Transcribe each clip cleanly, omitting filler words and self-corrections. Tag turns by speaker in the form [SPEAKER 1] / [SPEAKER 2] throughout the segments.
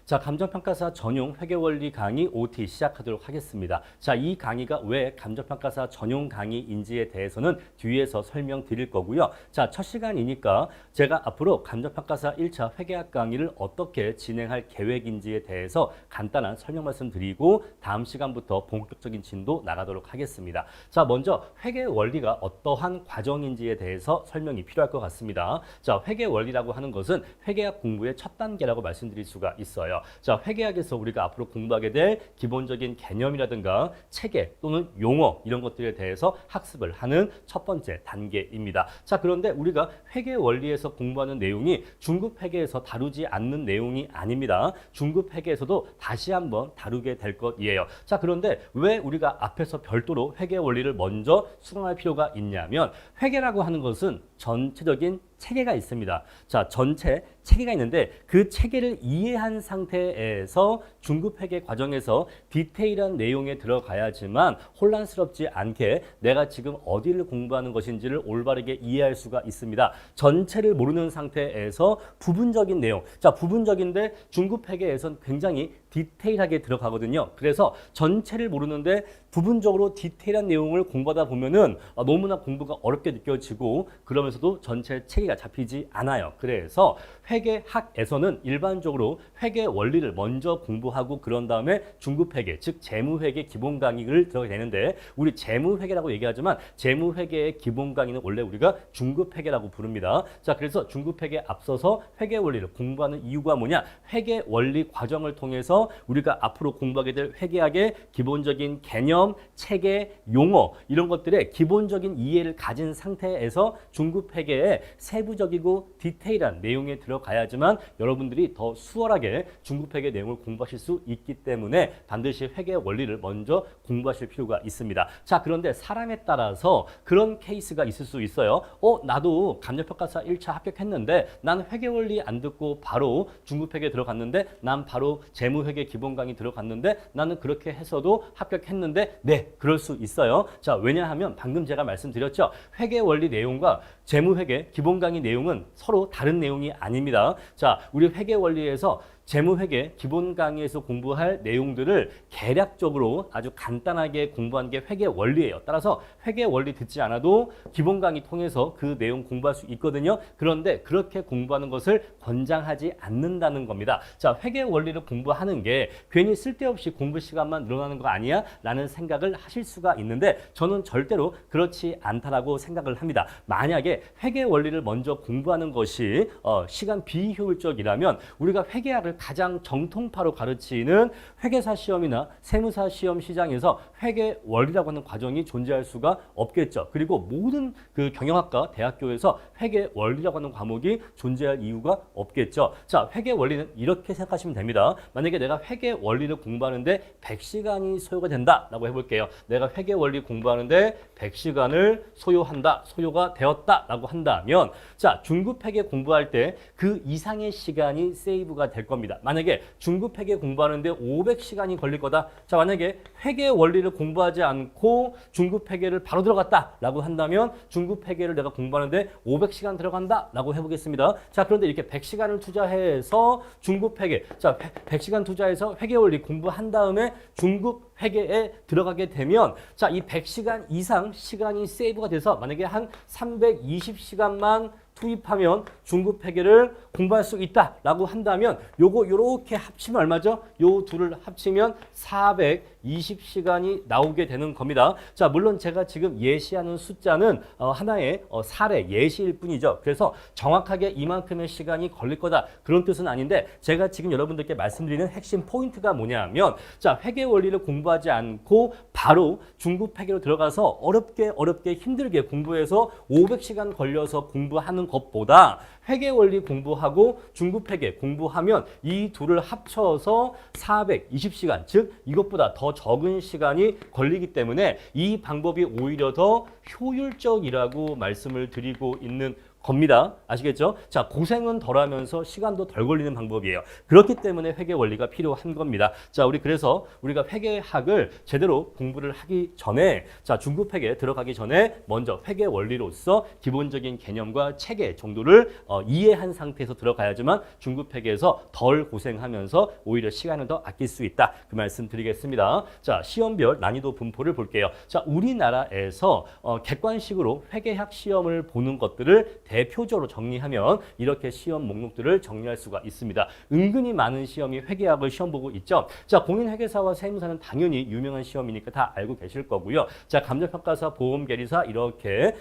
[SPEAKER 1] 자, 감정평가사 전용 회계원리 강의 OT 시작하도록 하겠습니다. 자, 이 강의가 왜 감정평가사 전용 강의인지에 대해서는 뒤에서 설명드릴 거고요. 자, 첫 시간이니까 제가 앞으로 감정평가사 1차 회계학 강의를 어떻게 진행할 계획인지에 대해서 간단한 설명 말씀드리고 다음 시간부터 본격적인 진도 나가도록 하겠습니다. 자, 먼저 회계원리가 어떠한 과정인지에 대해서 설명이 필요할 것 같습니다. 자, 회계원리라고 하는 것은 회계학 공부의 첫 단계라고 말씀드릴 수가 있어요. 자, 회계학에서 우리가 앞으로 공부하게 될 기본적인 개념이라든가 체계 또는 용어 이런 것들에 대해서 학습을 하는 첫 번째 단계입니다. 자, 그런데 우리가 회계 원리에서 공부하는 내용이 중급 회계에서 다루지 않는 내용이 아닙니다. 중급 회계에서도 다시 한번 다루게 될 것이에요. 자, 그런데 왜 우리가 앞에서 별도로 회계 원리를 먼저 수강할 필요가 있냐면 회계라고 하는 것은 전체적인 체계가 있습니다. 자, 전체 체계가 있는데 그 체계를 이해한 상태에서 중급 회계 과정에서 디테일한 내용에 들어가야지만 혼란스럽지 않게 내가 지금 어디를 공부하는 것인지를 올바르게 이해할 수가 있습니다. 전체를 모르는 상태에서 부분적인 내용, 자, 부분적인데 중급 회계에선 굉장히 디테일하게 들어가거든요. 그래서 전체를 모르는데 부분적으로 디테일한 내용을 공부하다 보면은 너무나 공부가 어렵게 느껴지고 그러면서도 전체 체계가 잡히지 않아요. 그래서 회계학에서는 일반적으로 회계 원리를 먼저 공부하고 그런 다음에 중급 회계, 즉 재무회계 기본 강의를 들어가게 되는데 우리 재무회계라고 얘기하지만 재무회계의 기본 강의는 원래 우리가 중급 회계라고 부릅니다. 자, 그래서 중급 회계에 앞서서 회계 원리를 공부하는 이유가 뭐냐? 회계 원리 과정을 통해서 우리가 앞으로 공부하게 될 회계학의 기본적인 개념, 체계, 용어 이런 것들의 기본적인 이해를 가진 상태에서 중급 회계의 세부적이고 디테일한 내용에 들어가야지만 여러분들이 더 수월하게 중급 회계 내용을 공부하실 수 있기 때문에 반드시 회계 원리를 먼저 공부하실 필요가 있습니다. 자, 그런데 사람에 따라서 그런 케이스가 있을 수 있어요. 나도 감정평가사 1차 합격했는데 난 회계 원리 안 듣고 바로 중급 회계 들어갔는데 난 바로 재무회계 기본 강의 들어갔는데 나는 그렇게 해서도 합격했는데 네, 그럴 수 있어요. 자, 왜냐하면 방금 제가 말씀드렸죠. 회계 원리 내용과 재무회계 기본 강의 내용은 서로 다른 내용이 아닙니다. 자, 우리 회계 원리에서 재무회계 기본 강의에서 공부할 내용들을 개략적으로 아주 간단하게 공부하는 게 회계 원리예요. 따라서 회계 원리 듣지 않아도 기본 강의 통해서 그 내용 공부할 수 있거든요. 그런데 그렇게 공부하는 것을 권장하지 않는다는 겁니다. 자, 회계 원리를 공부하는 게 괜히 쓸데없이 공부 시간만 늘어나는 거 아니야? 라는 생각을 하실 수가 있는데 저는 절대로 그렇지 않다라고 생각을 합니다. 만약에 회계 원리를 먼저 공부하는 것이 시간 비효율적이라면 우리가 회계학을 가장 정통파로 가르치는 회계사 시험이나 세무사 시험 시장에서 회계 원리라고 하는 과정이 존재할 수가 없겠죠. 그리고 모든 그 경영학과 대학교에서 회계 원리라고 하는 과목이 존재할 이유가 없겠죠. 자, 회계 원리는 이렇게 생각하시면 됩니다. 만약에 내가 회계 원리를 공부하는데 100시간이 소요가 된다라고 해볼게요. 내가 회계 원리 공부하는데 100시간을 소요한다, 소요가 되었다라고 한다면 자, 중급 회계 공부할 때 그 이상의 시간이 세이브가 될 겁니다. 만약에 중급 회계 공부하는데 500시간이 걸릴 거다. 자, 만약에 회계 원리를 공부하지 않고 중급 회계를 바로 들어갔다라고 한다면 중급 회계를 내가 공부하는데 500시간 들어간다라고 해보겠습니다. 자, 그런데 이렇게 100시간을 투자해서 중급 회계, 자, 100시간 투자해서 회계 원리 공부한 다음에 중급 회계에 들어가게 되면 자, 이 100시간 이상 시간이 세이브가 돼서 만약에 한 320시간만 투입하면 중급 회계를 공부할 수 있다라고 한다면 요거 요렇게 합치면 얼마죠? 요 둘을 합치면 420시간이 나오게 되는 겁니다. 자, 물론 제가 지금 예시하는 숫자는 하나의 사례 예시일 뿐이죠. 그래서 정확하게 이만큼의 시간이 걸릴 거다 그런 뜻은 아닌데 제가 지금 여러분들께 말씀드리는 핵심 포인트가 뭐냐면 자, 회계 원리를 공부하지 않고 바로 중급 회계로 들어가서 어렵게 힘들게 공부해서 500시간 걸려서 공부하는 것보다 회계 원리 공부하고 중급 회계 공부하면 이 둘을 합쳐서 420시간, 즉 이것보다 더 적은 시간이 걸리기 때문에 이 방법이 오히려 더 효율적이라고 말씀을 드리고 있는 겁니다. 아시겠죠? 자, 고생은 덜하면서 시간도 덜 걸리는 방법이에요. 그렇기 때문에 회계 원리가 필요한 겁니다. 자, 그래서 우리가 회계학을 제대로 공부를 하기 전에, 자, 중급 회계 들어가기 전에 먼저 회계 원리로서 기본적인 개념과 체계 정도를 이해한 상태에서 들어가야지만 중급 회계에서 덜 고생하면서 오히려 시간을 더 아낄 수 있다. 그 말씀 드리겠습니다. 자, 시험별 난이도 분포를 볼게요. 자, 우리나라에서 객관식으로 회계학 시험을 보는 것들을 대표적으로 정리하면 이렇게 시험 목록들을 정리할 수가 있습니다. 은근히 많은 시험이 회계학을 시험 보고 있죠. 자, 공인회계사와 세무사는 당연히 유명한 시험이니까 다 알고 계실 거고요. 자, 감정평가사, 보험계리사 이렇게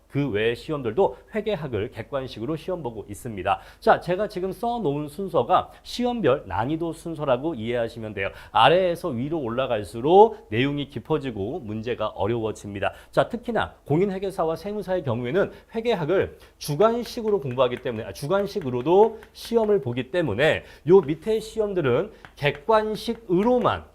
[SPEAKER 1] 그 외의 시험들도 회계학을 객관식으로 시험 보고 있습니다. 자, 제가 지금 써놓은 순서가 시험별 난이도 순서라고 이해하시면 돼요. 아래에서 위로 올라갈수록 내용이 깊어지고 문제가 어려워집니다. 자, 특히나 공인회계사와 세무사의 경우에는 회계학을 주관식으로 공부하기 때문에 주관식으로도 시험을 보기 때문에 요 밑에 시험들은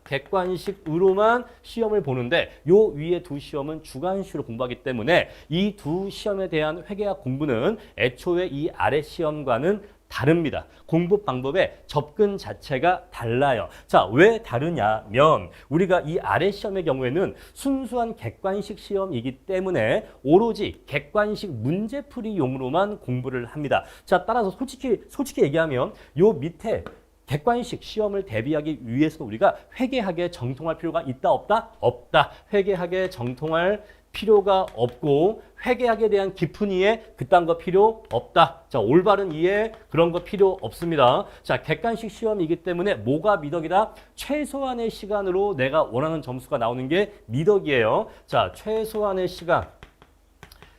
[SPEAKER 1] 객관식으로만 시험을 보는데 요 위에 두 시험은 주관식으로 공부하기 때문에 이 두 시험에 대한 회계학 공부는 애초에 이 아래 시험과는 다릅니다. 공부 방법의 접근 자체가 달라요. 자, 왜 다르냐면 우리가 이 아래 시험의 경우에는 순수한 객관식 시험이기 때문에 오로지 객관식 문제풀이용으로만 공부를 합니다. 자, 따라서 솔직히 얘기하면 요 밑에 객관식 시험을 대비하기 위해서 우리가 회계학에 정통할 필요가 있다 없다? 없다. 회계학에 정통할 필요가 없고 회계학에 대한 깊은 이해 그딴 거 필요 없다. 자, 올바른 이해 그런 거 필요 없습니다. 자, 객관식 시험이기 때문에 뭐가 미덕이다? 최소한의 시간으로 내가 원하는 점수가 나오는 게 미덕이에요. 자, 최소한의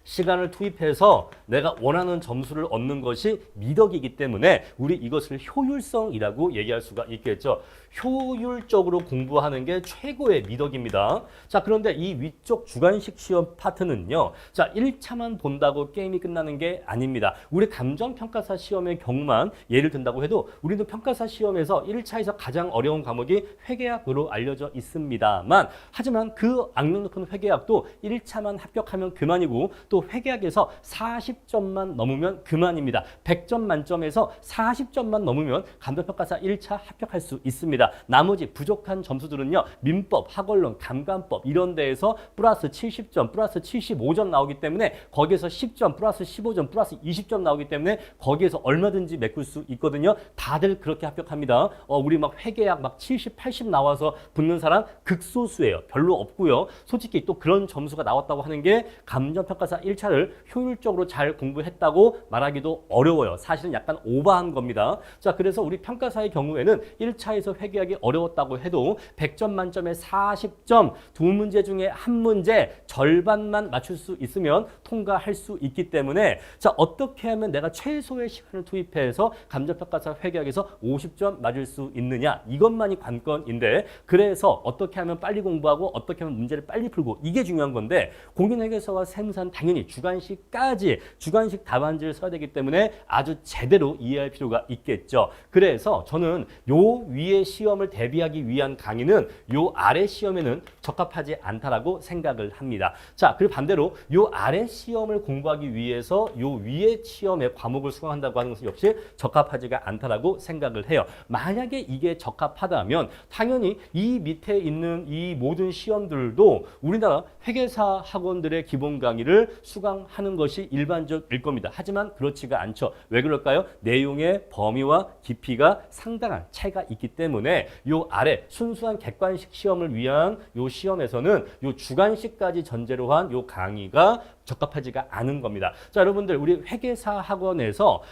[SPEAKER 1] 시간을 투입해서 내가 원하는 점수를 얻는 것이 미덕이기 때문에 우리 이것을 효율성이라고 얘기할 수가 있겠죠. 효율적으로 공부하는 게 최고의 미덕입니다. 자, 그런데 이 위쪽 주관식 시험 파트는요. 자, 1차만 본다고 게임이 끝나는 게 아닙니다. 우리 감정평가사 시험의 경우만 예를 든다고 해도 우리도 평가사 시험에서 1차에서 가장 어려운 과목이 회계학으로 알려져 있습니다만 하지만 그 악명 높은 회계학도 1차만 합격하면 그만이고 또 회계학에서 40점만 넘으면 그만입니다. 100점 만점에서 40점만 넘으면 감정평가사 1차 합격할 수 있습니다. 나머지 부족한 점수들은요. 민법, 학원론, 감관법 이런 데에서 플러스 70점, 플러스 75점 나오기 때문에 거기에서 10점, 플러스 15점, 플러스 20점 나오기 때문에 거기에서 얼마든지 메꿀 수 있거든요. 다들 그렇게 합격합니다. 우리 막 회계학 막 70, 80 나와서 붙는 사람 극소수예요. 별로 없고요. 솔직히 또 그런 점수가 나왔다고 하는 게 감정평가사 1차를 효율적으로 잘 공부했다고 말하기도 어려워요. 사실은 약간 오버한 겁니다. 자, 그래서 우리 평가사의 경우에는 1차에서 회계하기 어려웠다고 해도 100점 만점에 40점, 두 문제 중에 한 문제 절반만 맞출 수 있으면 통과할 수 있기 때문에 자, 어떻게 하면 내가 최소의 시간을 투입해서 감정평가사 회계학에서 50점 맞을 수 있느냐 이것만이 관건인데 그래서 어떻게 하면 빨리 공부하고 어떻게 하면 문제를 빨리 풀고 이게 중요한 건데 공인회계사와 세무사는 당연히 주관식까지 주관식 답안지를 써야 되기 때문에 아주 제대로 이해할 필요가 있겠죠. 그래서 저는 요 위에 시험을 대비하기 위한 강의는 요 아래 시험에는 적합하지 않다라고 생각을 합니다. 자, 그리고 반대로 요 아래 시험을 공부하기 위해서 요 위에 시험의 과목을 수강한다고 하는 것은 역시 적합하지가 않다라고 생각을 해요. 만약에 이게 적합하다면 당연히 이 밑에 있는 이 모든 시험들도 우리나라 회계사 학원들의 기본 강의를 수강하는 것이 일반적일 겁니다. 하지만 그렇지가 않죠. 왜 그럴까요? 내용의 범위와 깊이가 상당한 차이가 있기 때문에 요 아래 순수한 객관식 시험을 위한 요 시험에서는 요 주관식까지 전제로 한 요 강의가 적합하지가 않은 겁니다. 자, 여러분들 우리 회계사 학원에서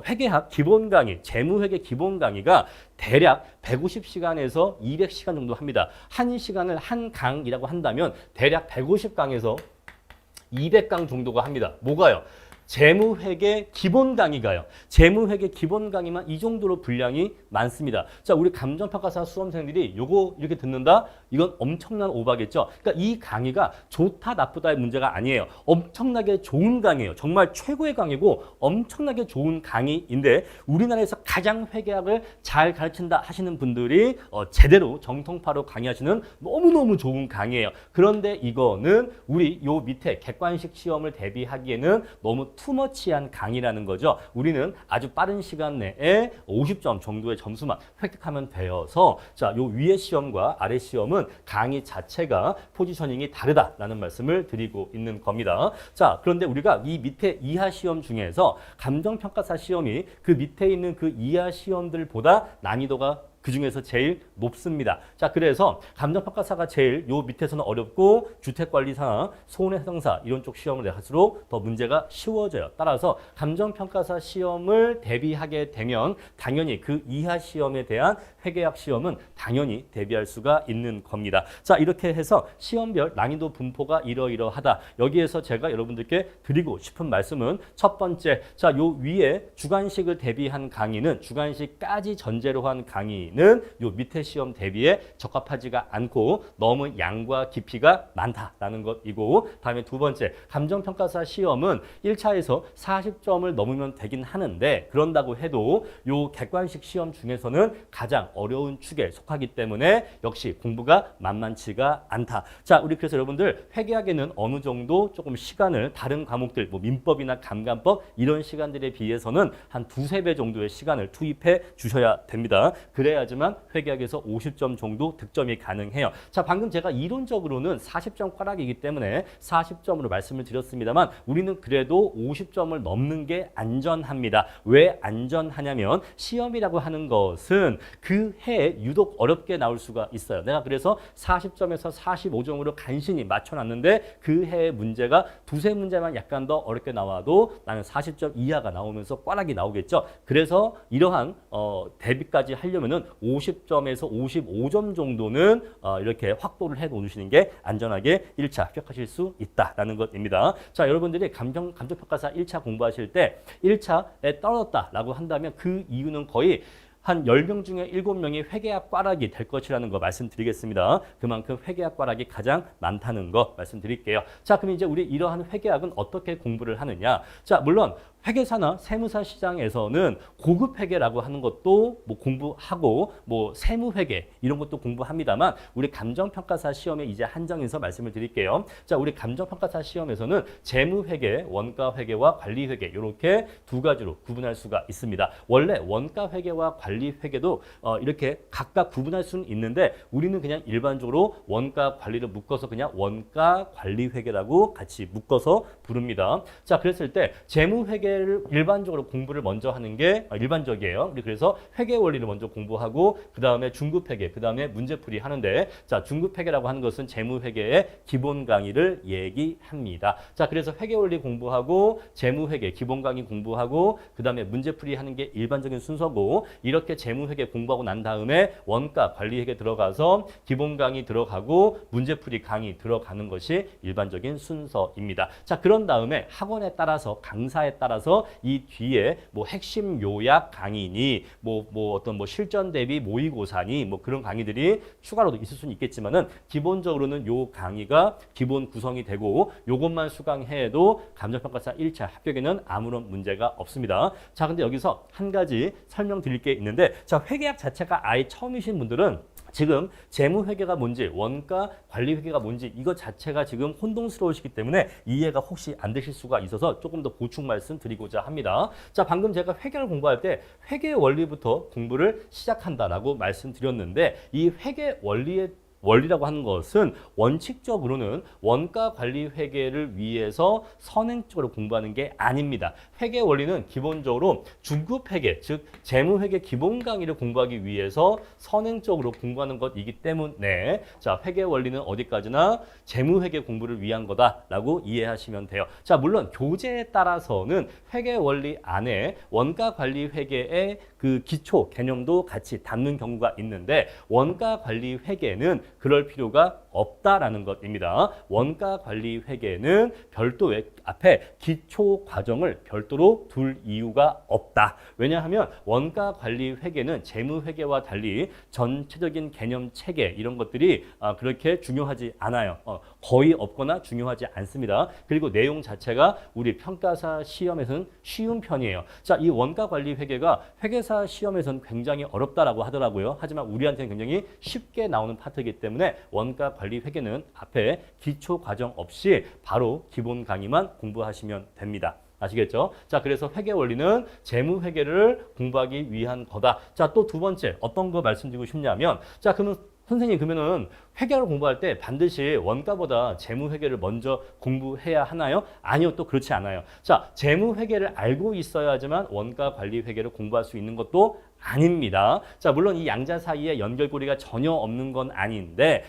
[SPEAKER 1] 회계학 기본 강의, 재무회계 기본 강의가 대략 150시간에서 200시간 정도 합니다. 한 시간을 한 강이라고 한다면 대략 150강에서 200강 정도가 합니다. 뭐가요? 재무회계 기본 강의가요. 재무회계 기본 강의만 이 정도로 분량이 많습니다. 자, 우리 감정평가사 수험생들이 요거 이렇게 듣는다? 이건 엄청난 오바겠죠. 그러니까 이 강의가 좋다 나쁘다의 문제가 아니에요. 엄청나게 좋은 강의예요. 정말 최고의 강의고 엄청나게 좋은 강의인데 우리나라에서 가장 회계학을 잘 가르친다 하시는 분들이 제대로 정통파로 강의하시는 너무너무 좋은 강의예요. 그런데 이거는 우리 요 밑에 객관식 시험을 대비하기에는 너무 투머치한 강의라는 거죠. 우리는 아주 빠른 시간 내에 50점 정도의 점수만 획득하면 되어서 자, 요 위의 시험과 아래 시험은 강의 자체가 포지셔닝이 다르다라는 말씀을 드리고 있는 겁니다. 자, 그런데 우리가 이 밑에 이하 시험 중에서 감정평가사 시험이 그 밑에 있는 그 이하 시험들보다 난이도가 그 중에서 제일 높습니다. 자, 그래서 감정평가사가 제일 요 밑에서는 어렵고 주택관리사, 손해배상사 이런 쪽 시험을 할수록 더 문제가 쉬워져요. 따라서 감정평가사 시험을 대비하게 되면 당연히 그 이하 시험에 대한 회계학 시험은 당연히 대비할 수가 있는 겁니다. 자, 이렇게 해서 시험별 난이도 분포가 이러이러하다. 여기에서 제가 여러분들께 드리고 싶은 말씀은 첫 번째, 자, 요 위에 주관식을 대비한 강의는 주관식까지 전제로 한 강의 는 요 밑에 시험 대비에 적합하지가 않고 너무 양과 깊이가 많다라는 것이고, 다음에 두 번째, 감정평가사 시험은 1차에서 40점을 넘으면 되긴 하는데 그런다고 해도 요 객관식 시험 중에서는 가장 어려운 축에 속하기 때문에 역시 공부가 만만치가 않다. 자, 우리 그래서 여러분들 회계학에는 어느 정도 조금 시간을 다른 과목들 뭐 민법이나 감감법 이런 시간들에 비해서는 한 두세 배 정도의 시간을 투입해 주셔야 됩니다. 그래야지만 회계학에서 50점 정도 득점이 가능해요. 자, 방금 제가 이론적으로는 40점 꽈락이기 때문에 40점으로 말씀을 드렸습니다만 우리는 그래도 50점을 넘는 게 안전합니다. 왜 안전하냐면 시험이라고 하는 것은 그 해에 유독 어렵게 나올 수가 있어요. 내가 그래서 40점에서 45점으로 간신히 맞춰놨는데 그 해의 문제가 두세 문제만 약간 더 어렵게 나와도 나는 40점 이하가 나오면서 꽈락이 나오겠죠. 그래서 이러한 대비까지 하려면은 50점에서 55점 정도는 이렇게 확보를 해 놓으시는 게 안전하게 1차 합격하실 수 있다라는 것입니다. 자, 여러분들이 감정평가사 1차 공부하실 때 1차에 떨어졌다라고 한다면 그 이유는 거의 한 10명 중에 7명이 회계학 꽈락이 될 것이라는 거 말씀드리겠습니다. 그만큼 회계학 꽈락이 가장 많다는 거 말씀드릴게요. 자, 그럼 이제 우리 이러한 회계학은 어떻게 공부를 하느냐? 자, 물론 회계사나 세무사 시장에서는 고급 회계라고 하는 것도 뭐 공부하고 뭐 세무회계 이런 것도 공부합니다만 우리 감정평가사 시험에 이제 한정해서 말씀을 드릴게요. 자, 우리 감정평가사 시험에서는 재무회계, 원가회계와 관리회계 이렇게 두 가지로 구분할 수가 있습니다. 원래 원가회계와 관리회계도 이렇게 각각 구분할 수는 있는데 우리는 그냥 일반적으로 원가 관리를 묶어서 그냥 원가관리회계라고 같이 묶어서 부릅니다. 자, 그랬을 때 재무회계 를 일반적으로 공부를 먼저 하는 게 일반적이에요. 그래서 회계 원리를 먼저 공부하고 그 다음에 중급회계, 그 다음에 문제풀이 하는데 자, 중급회계라고 하는 것은 재무회계의 기본 강의를 얘기합니다. 자, 그래서 회계 원리 공부하고 재무회계 기본 강의 공부하고 그 다음에 문제풀이 하는 게 일반적인 순서고 이렇게 재무회계 공부하고 난 다음에 원가 관리회계 들어가서 기본 강의 들어가고 문제풀이 강의 들어가는 것이 일반적인 순서입니다. 자, 그런 다음에 학원에 따라서 강사에 따라서 이 뒤에 뭐 핵심 요약 강의니 뭐 어떤 뭐 실전 대비 모의고사니 뭐 그런 강의들이 추가로도 있을 수는 있겠지만은 기본적으로는 요 강의가 기본 구성이 되고 요것만 수강해도 감정평가사 1차 합격에는 아무런 문제가 없습니다. 자, 근데 여기서 한 가지 설명드릴 게 있는데 자, 회계학 자체가 아예 처음이신 분들은 지금 재무회계가 뭔지 원가 관리회계가 뭔지 이것 자체가 지금 혼동스러우시기 때문에 이해가 혹시 안 되실 수가 있어서 조금 더 보충 말씀 드리고자 합니다. 자, 방금 제가 회계를 공부할 때 회계 원리부터 공부를 시작한다라고 말씀드렸는데 이 회계 원리라고 하는 것은 원칙적으로는 원가 관리 회계를 위해서 선행적으로 공부하는 게 아닙니다. 회계 원리는 기본적으로 중급 회계, 즉 재무 회계 기본 강의를 공부하기 위해서 선행적으로 공부하는 것이기 때문에 자, 회계 원리는 어디까지나 재무 회계 공부를 위한 거다라고 이해하시면 돼요. 자, 물론 교재에 따라서는 회계 원리 안에 원가 관리 회계의 그 기초 개념도 같이 담는 경우가 있는데 원가 관리 회계는 그럴 필요가 없다라는 것입니다. 원가 관리 회계는 별도의 앞에 기초 과정을 별도로 둘 이유가 없다. 왜냐하면 원가 관리 회계는 재무 회계와 달리 전체적인 개념 체계 이런 것들이 그렇게 중요하지 않아요. 거의 없거나 중요하지 않습니다. 그리고 내용 자체가 우리 평가사 시험에서는 쉬운 편이에요. 자, 이 원가 관리 회계가 회계사 시험에서는 굉장히 어렵다라고 하더라고요. 하지만 우리한테는 굉장히 쉽게 나오는 파트이기 때문에 원가 관리 회계는 앞에 기초 과정 없이 바로 기본 강의만 공부하시면 됩니다. 아시겠죠? 자, 그래서 회계 원리는 재무 회계를 공부하기 위한 거다. 자, 또 두 번째 어떤 거 말씀드리고 싶냐면, 자, 그러면 선생님 그러면은 회계를 공부할 때 반드시 원가보다 재무 회계를 먼저 공부해야 하나요? 아니요, 또 그렇지 않아요. 자, 재무 회계를 알고 있어야지만 원가 관리 회계를 공부할 수 있는 것도 아닙니다. 자, 물론 이 양자 사이에 연결고리가 전혀 없는 건 아닌데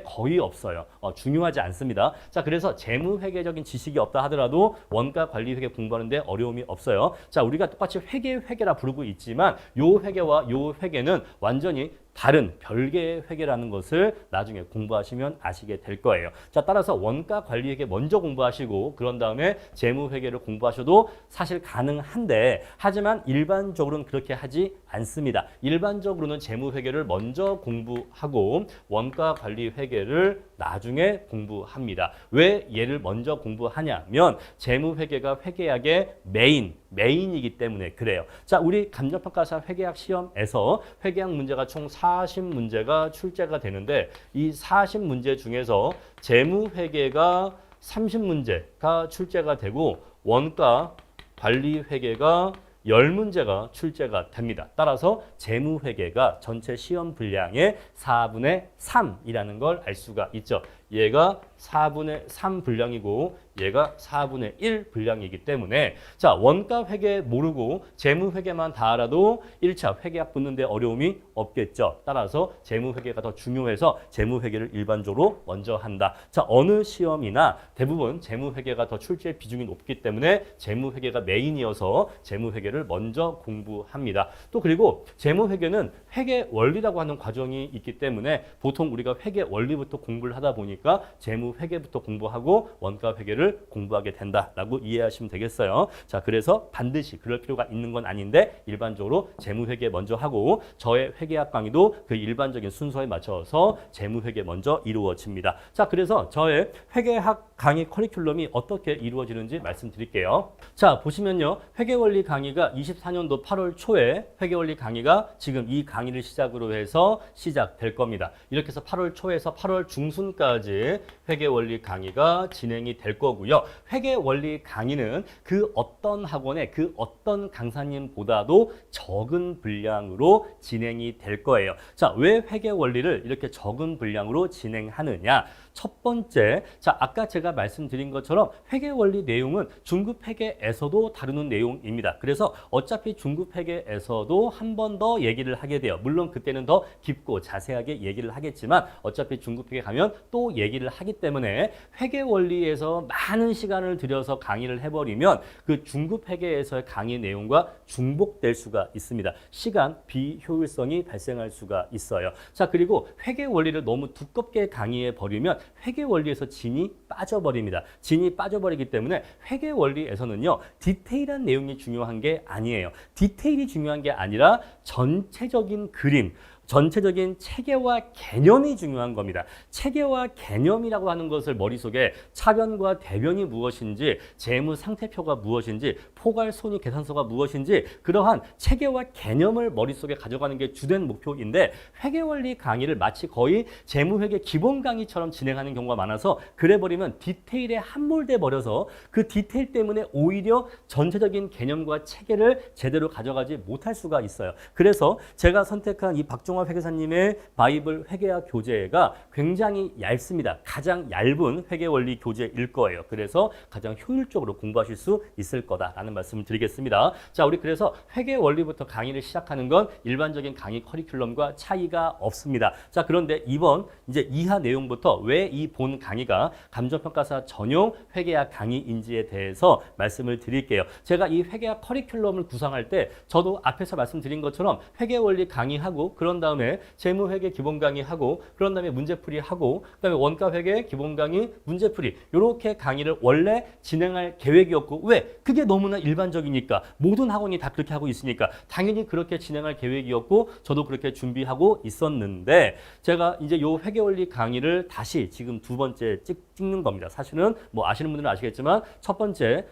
[SPEAKER 1] 거의 없어요. 중요하지 않습니다. 자, 그래서 재무회계적인 지식이 없다 하더라도 원가 관리 회계 공부하는데 어려움이 없어요. 자, 우리가 똑같이 회계라 부르고 있지만 요 회계와 요 회계는 완전히 다른 별개의 회계라는 것을 나중에 공부하시면 아시게 될 거예요. 자, 따라서 원가 관리 회계 먼저 공부하시고 그런 다음에 재무 회계를 공부하셔도 사실 가능한데, 하지만 일반적으로는 그렇게 하지 않습니다. 일반적으로는 재무 회계를 먼저 공부하고 원가 관리 회계를 나중에 공부합니다. 왜 얘를 먼저 공부하냐면 재무 회계가 회계학의 메인이기 때문에 그래요. 자, 우리 감정평가사 회계학 시험에서 회계학 문제가 총 40문제가 출제가 되는데 이 40문제 중에서 재무회계가 30문제가 출제가 되고 원가 관리 회계가 10문제가 출제가 됩니다. 따라서 재무회계가 전체 시험 분량의 4분의 3이라는 걸 알 수가 있죠. 얘가 4분의 3 분량이고 얘가 4분의 1 분량이기 때문에, 자, 원가 회계 모르고 재무 회계만 다 알아도 1차 회계학 붙는데 어려움이 없겠죠. 따라서 재무 회계가 더 중요해서 재무 회계를 일반적으로 먼저 한다. 자, 어느 시험이나 대부분 재무 회계가 더 출제 비중이 높기 때문에 재무 회계가 메인이어서 재무 회계를 먼저 공부합니다. 또 그리고 재무 회계는 회계 원리라고 하는 과정이 있기 때문에 보통 우리가 회계 원리부터 공부를 하다 보니까 재무 회계부터 공부하고 원가 회계를 공부하게 된다라고 이해하시면 되겠어요. 자, 그래서 반드시 그럴 필요가 있는 건 아닌데 일반적으로 재무 회계 먼저 하고 저의 회계학 강의도 그 일반적인 순서에 맞춰서 재무 회계 먼저 이루어집니다. 자, 그래서 저의 회계학 강의 커리큘럼이 어떻게 이루어지는지 말씀드릴게요. 자, 보시면요. 회계원리 강의가 24년도 8월 초에 회계원리 강의가 지금 이 강의를 시작으로 해서 시작될 겁니다. 이렇게 해서 8월 초에서 8월 중순까지 회계원리 강의가 진행이 될 거고요. 회계원리 강의는 그 어떤 학원의 그 어떤 강사님보다도 적은 분량으로 진행이 될 거예요. 자, 왜 회계원리를 이렇게 적은 분량으로 진행하느냐? 첫 번째, 자, 아까 제가 말씀드린 것처럼 회계원리 내용은 중급회계에서도 다루는 내용입니다. 그래서 어차피 중급회계에서도 한 번 더 얘기를 하게 돼요. 물론 그때는 더 깊고 자세하게 얘기를 하겠지만 어차피 중급회계 가면 또 얘기를 하기 때문에 회계원리에서 많은 시간을 들여서 강의를 해버리면 그 중급회계에서의 강의 내용과 중복될 수가 있습니다. 시간 비효율성이 발생할 수가 있어요. 자, 그리고 회계원리를 너무 두껍게 강의해 버리면 회계원리에서 진이 빠져버립니다. 진이 빠져버리기 때문에 회계원리에서는요, 디테일한 내용이 중요한 게 아니에요. 디테일이 중요한 게 아니라 전체적인 그림, 전체적인 체계와 개념이 중요한 겁니다. 체계와 개념이라고 하는 것을 머릿속에 차변과 대변이 무엇인지, 재무 상태표가 무엇인지, 포괄손익 계산서가 무엇인지 그러한 체계와 개념을 머릿속에 가져가는 게 주된 목표인데 회계원리 강의를 마치 거의 재무회계 기본 강의처럼 진행하는 경우가 많아서 그래버리면 디테일에 함몰돼 버려서 그 디테일 때문에 오히려 전체적인 개념과 체계를 제대로 가져가지 못할 수가 있어요. 그래서 제가 선택한 이 박종화 회계사님의 바이블 회계학 교재가 굉장히 얇습니다. 가장 얇은 회계원리 교재일 거예요. 그래서 가장 효율적으로 공부하실 수 있을 거다라는 말씀을 드리겠습니다. 자, 우리 그래서 회계원리부터 강의를 시작하는 건 일반적인 강의 커리큘럼과 차이가 없습니다. 자, 그런데 이번 이제 이하 내용부터 왜 이 본 강의가 감정평가사 전용 회계학 강의인지에 대해서 말씀을 드릴게요. 제가 이 회계학 커리큘럼을 구상할 때 저도 앞에서 말씀드린 것처럼 회계원리 강의하고 그런 다음에 재무회계 기본 강의하고 그런 다음에 문제풀이하고 그다음에 원가회계 기본 강의 문제풀이 이렇게 강의를 원래 진행할 계획이었고 왜? 그게 너무나 일반적이니까 모든 학원이 다 그렇게 하고 있으니까 당연히 그렇게 진행할 계획이었고 저도 그렇게 준비하고 있었는데 제가 이제 요 회계원리 강의를 다시 지금 두 번째 찍는 겁니다. 사실은 뭐 아시는 분들은 아시겠지만 첫 번째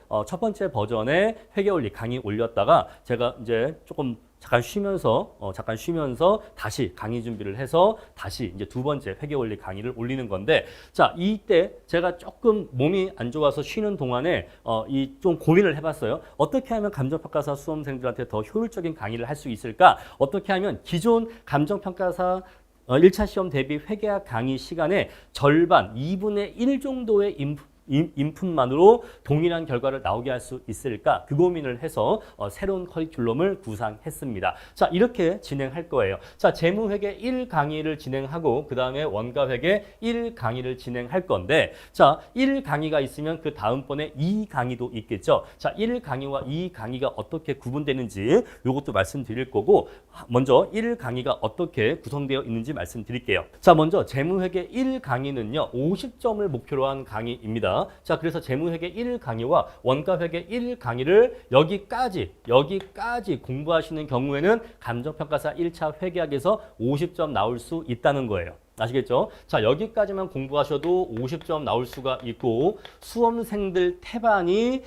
[SPEAKER 1] 버전의 회계원리 강의 올렸다가 제가 이제 조금 잠깐 쉬면서 다시 강의 준비를 해서 다시 이제 두 번째 회계원리 강의를 올리는 건데, 자, 이때 제가 조금 몸이 안 좋아서 쉬는 동안에 이 좀 고민을 해봤어요. 어떻게 하면 감정평가사 수험생들한테 더 효율적인 강의를 할 수 있을까? 어떻게 하면 기존 감정평가사 1차 시험 대비 회계학 강의 시간의 절반, 2분의 1 정도의 인풋만으로 동일한 결과를 나오게 할 수 있을까? 그 고민을 해서 새로운 커리큘럼을 구상했습니다. 자, 이렇게 진행할 거예요. 자, 재무회계 1 강의를 진행하고 그 다음에 원가회계 1 강의를 진행할 건데, 자, 1 강의가 있으면 그 다음번에 2 강의도 있겠죠. 자, 1 강의와 2 강의가 어떻게 구분되는지 이것도 말씀드릴 거고, 먼저 1 강의가 어떻게 구성되어 있는지 말씀드릴게요. 자, 먼저 재무회계 1 강의는요, 50점을 목표로 한 강의입니다. 자, 그래서 재무회계 1 강의와 원가회계 1 강의를 여기까지 공부하시는 경우에는 감정평가사 1차 회계학에서 50점 나올 수 있다는 거예요. 아시겠죠? 자, 여기까지만 공부하셔도 50점 나올 수가 있고, 수험생들 태반이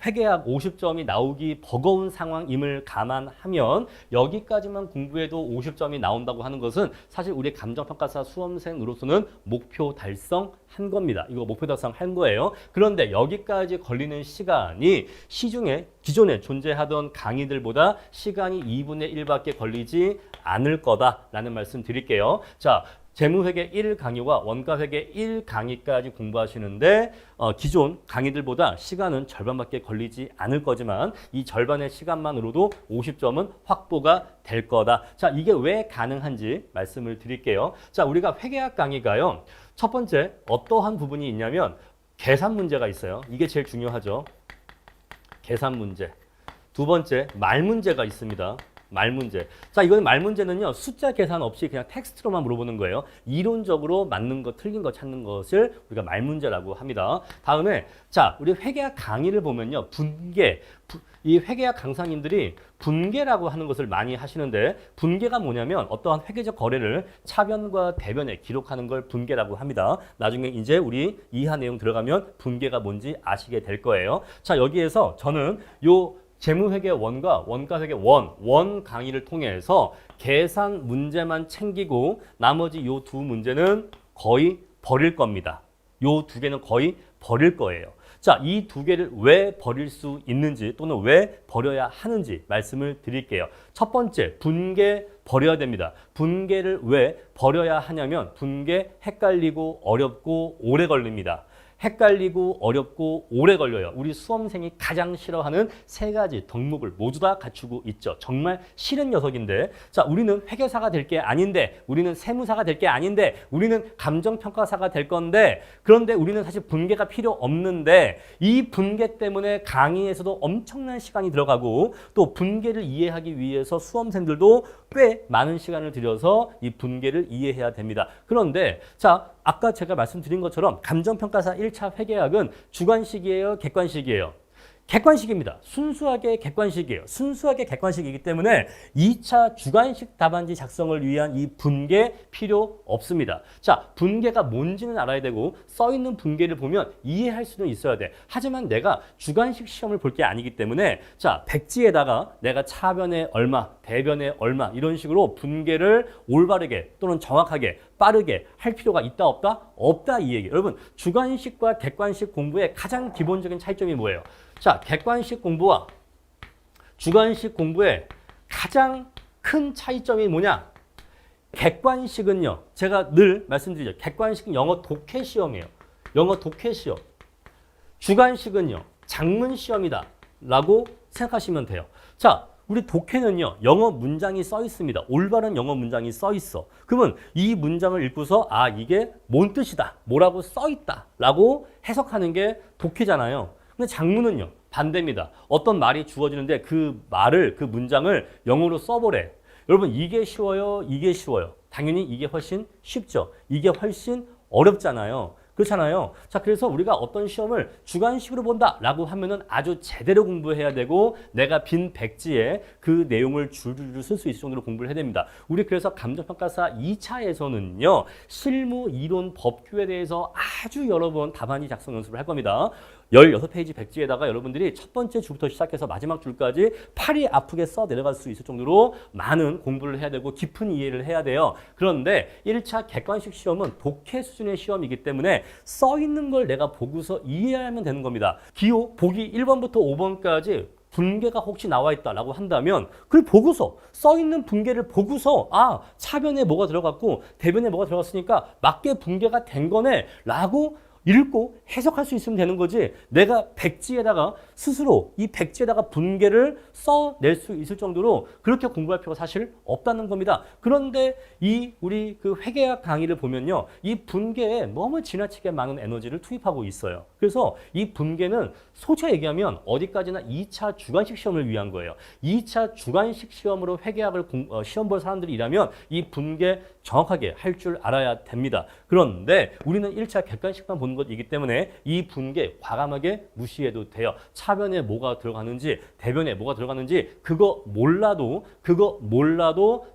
[SPEAKER 1] 회계학 50점이 나오기 버거운 상황임을 감안하면 여기까지만 공부해도 50점이 나온다고 하는 것은 사실 우리 감정평가사 수험생으로서는 목표 달성한 겁니다. 이거 목표 달성한 거예요. 그런데 여기까지 걸리는 시간이 시중에 기존에 존재하던 강의들보다 시간이 2분의 1밖에 걸리지 않을 거다라는 말씀 드릴게요. 자, 재무회계 1 강의와 원가회계 1 강의까지 공부하시는데 기존 강의들보다 시간은 절반밖에 걸리지 않을 거지만 이 절반의 시간만으로도 50점은 확보가 될 거다. 자, 이게 왜 가능한지 말씀을 드릴게요. 자, 우리가 회계학 강의가요, 첫 번째 어떠한 부분이 있냐면 계산 문제가 있어요. 이게 제일 중요하죠. 계산 문제. 두 번째 말 문제가 있습니다. 말 문제. 자, 이건 말 문제는요, 숫자 계산 없이 그냥 텍스트로만 물어보는 거예요. 이론적으로 맞는 거, 틀린 거 찾는 것을 우리가 말 문제라고 합니다. 다음에, 자, 우리 회계학 강의를 보면요, 이 회계학 강사님들이 분계라고 하는 것을 많이 하시는데, 분계가 뭐냐면 어떠한 회계적 거래를 차변과 대변에 기록하는 걸 분계라고 합니다. 나중에 이제 우리 이하 내용 들어가면 분계가 뭔지 아시게 될 거예요. 자, 여기에서 저는 재무회계 원과 원가회계 원 강의를 통해서 계산 문제만 챙기고 나머지 요 두 문제는 거의 버릴 겁니다. 요 두 개는 거의 버릴 거예요. 자, 이 두 개를 왜 버릴 수 있는지 또는 왜 버려야 하는지 말씀을 드릴게요. 첫 번째, 분계 버려야 됩니다. 분계를 왜 버려야 하냐면 분계 헷갈리고 어렵고 오래 걸립니다. 헷갈리고 어렵고 오래 걸려요. 우리 수험생이 가장 싫어하는 세 가지 덕목을 모두 다 갖추고 있죠. 정말 싫은 녀석인데, 자, 우리는 회계사가 될 게 아닌데, 우리는 세무사가 될 게 아닌데, 우리는 감정평가사가 될 건데, 그런데 우리는 사실 분계가 필요 없는데 이 분계 때문에 강의에서도 엄청난 시간이 들어가고, 또 분계를 이해하기 위해서 수험생들도 꽤 많은 시간을 들여서 이 분계를 이해해야 됩니다. 그런데 자, 아까 제가 말씀드린 것처럼 감정평가사 1차 회계학은 주관식이에요, 객관식이에요? 객관식입니다. 순수하게 객관식이에요. 순수하게 객관식이기 때문에 2차 주관식 답안지 작성을 위한 이 분계 필요 없습니다. 자, 분계가 뭔지는 알아야 되고 써있는 분계를 보면 이해할 수는 있어야 돼. 하지만 내가 주관식 시험을 볼 게 아니기 때문에 자, 백지에다가 내가 차변에 얼마, 대변에 얼마 이런 식으로 분계를 올바르게 또는 정확하게 빠르게 할 필요가 있다 없다? 없다, 이 얘기. 여러분, 주관식과 객관식 공부의 가장 기본적인 차이점이 뭐예요? 자, 객관식 공부와 주관식 공부의 가장 큰 차이점이 뭐냐? 객관식은요, 제가 늘 말씀드리죠. 객관식은 영어 독해 시험이에요. 영어 독해 시험. 주관식은요, 작문 시험이다 라고 생각하시면 돼요. 자, 우리 독해는요, 영어 문장이 써 있습니다. 올바른 영어 문장이 써 있어. 그러면 이 문장을 읽고서 아, 이게 뭔 뜻이다, 뭐라고 써 있다 라고 해석하는 게 독해잖아요. 근데 작문은요, 반대입니다. 어떤 말이 주어지는데 그 말을, 그 문장을 영어로 써보래. 여러분, 이게 쉬워요? 이게 쉬워요? 당연히 이게 훨씬 쉽죠. 이게 훨씬 어렵잖아요. 그렇잖아요. 자, 그래서 우리가 어떤 시험을 주관식으로 본다라고 하면은 아주 제대로 공부해야 되고 내가 빈 백지에 그 내용을 줄줄줄 쓸 수 있을 정도로 공부를 해야 됩니다. 우리 그래서 감정평가사 2차에서는요. 실무, 이론, 법규에 대해서 아주 여러 번 답안지 작성 연습을 할 겁니다. 16페이지 백지에다가 여러분들이 첫 번째 줄부터 시작해서 마지막 줄까지 팔이 아프게 써 내려갈 수 있을 정도로 많은 공부를 해야 되고 깊은 이해를 해야 돼요. 그런데 1차 객관식 시험은 독해 수준의 시험이기 때문에 써 있는 걸 내가 보고서 이해하면 되는 겁니다. 기호 보기 1번부터 5번까지 분계가 혹시 나와 있다라고 한다면 그걸 보고서 써 있는 분계를 보고서 아 차변에 뭐가 들어갔고 대변에 뭐가 들어갔으니까 맞게 분계가 된 거네라고 읽고 해석할 수 있으면 되는 거지 내가 백지에다가 스스로 이 백지에다가 분계를 써낼 수 있을 정도로 그렇게 공부할 필요가 사실 없다는 겁니다. 그런데 이 우리 그 회계학 강의를 보면요. 이 분계에 너무 지나치게 많은 에너지를 투입하고 있어요. 그래서 이 분계는 솔직히 얘기하면 어디까지나 2차 주관식 시험을 위한 거예요. 2차 주관식 시험으로 회계학을 시험 볼 사람들이라면 이 분계 정확하게 할 줄 알아야 됩니다. 그런데 우리는 1차 객관식만 보는 것이기 때문에 이 분계 과감하게 무시해도 돼요. 차변에 뭐가 들어가는지 대변에 뭐가 들어가는지 그거 몰라도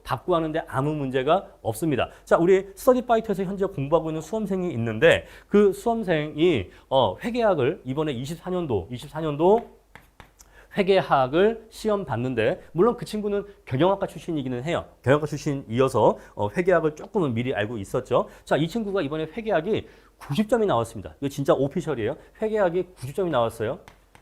[SPEAKER 1] 답 구하는데 아무 문제가 없습니다. 자, 우리 스터디파이터에서 현재 공부하고 있는 수험생이 있는데 그 수험생이 회계학을 이번에 24년도 회계학을 시험 봤는데 물론 그 친구는 경영학과 출신이기는 해요. 경영학과 출신이어서 회계학을 조금은 미리 알고 있었죠. 자, 이 친구가 이번에 회계학이 90점이 나왔습니다. 이거 진짜 오피셜이에요. 회계학이 90점이 나왔어요.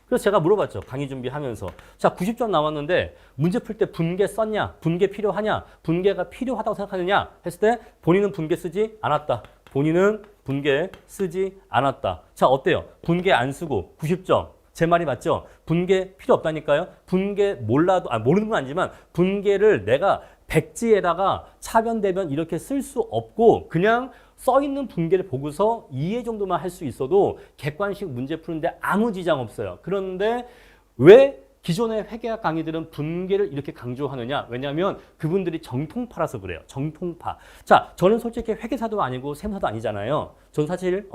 [SPEAKER 1] 그래서 제가 물어봤죠. 강의 준비하면서. 자, 90점 나왔는데 문제 풀 때 분계 썼냐? 분계 필요하냐? 분계가 필요하다고 생각하느냐? 했을 때 본인은 분계 쓰지 않았다. 본인은 분계 쓰지 않았다. 자, 어때요? 분계 안 쓰고 90점. 제 말이 맞죠? 분계 필요 없다니까요. 분계 몰라도 모르는 건 아니지만 분계를 내가 백지에다가 차변 대변 이렇게 쓸 수 없고 그냥 써 있는 분계를 보고서 이해 정도만 할 수 있어도 객관식 문제 푸는데 아무 지장 없어요. 그런데 왜 기존의 회계학 강의들은 분계를 이렇게 강조하느냐? 왜냐하면 그분들이 정통파라서 그래요. 정통파. 자, 저는 솔직히 회계사도 아니고 세무사도 아니잖아요. 저는 사실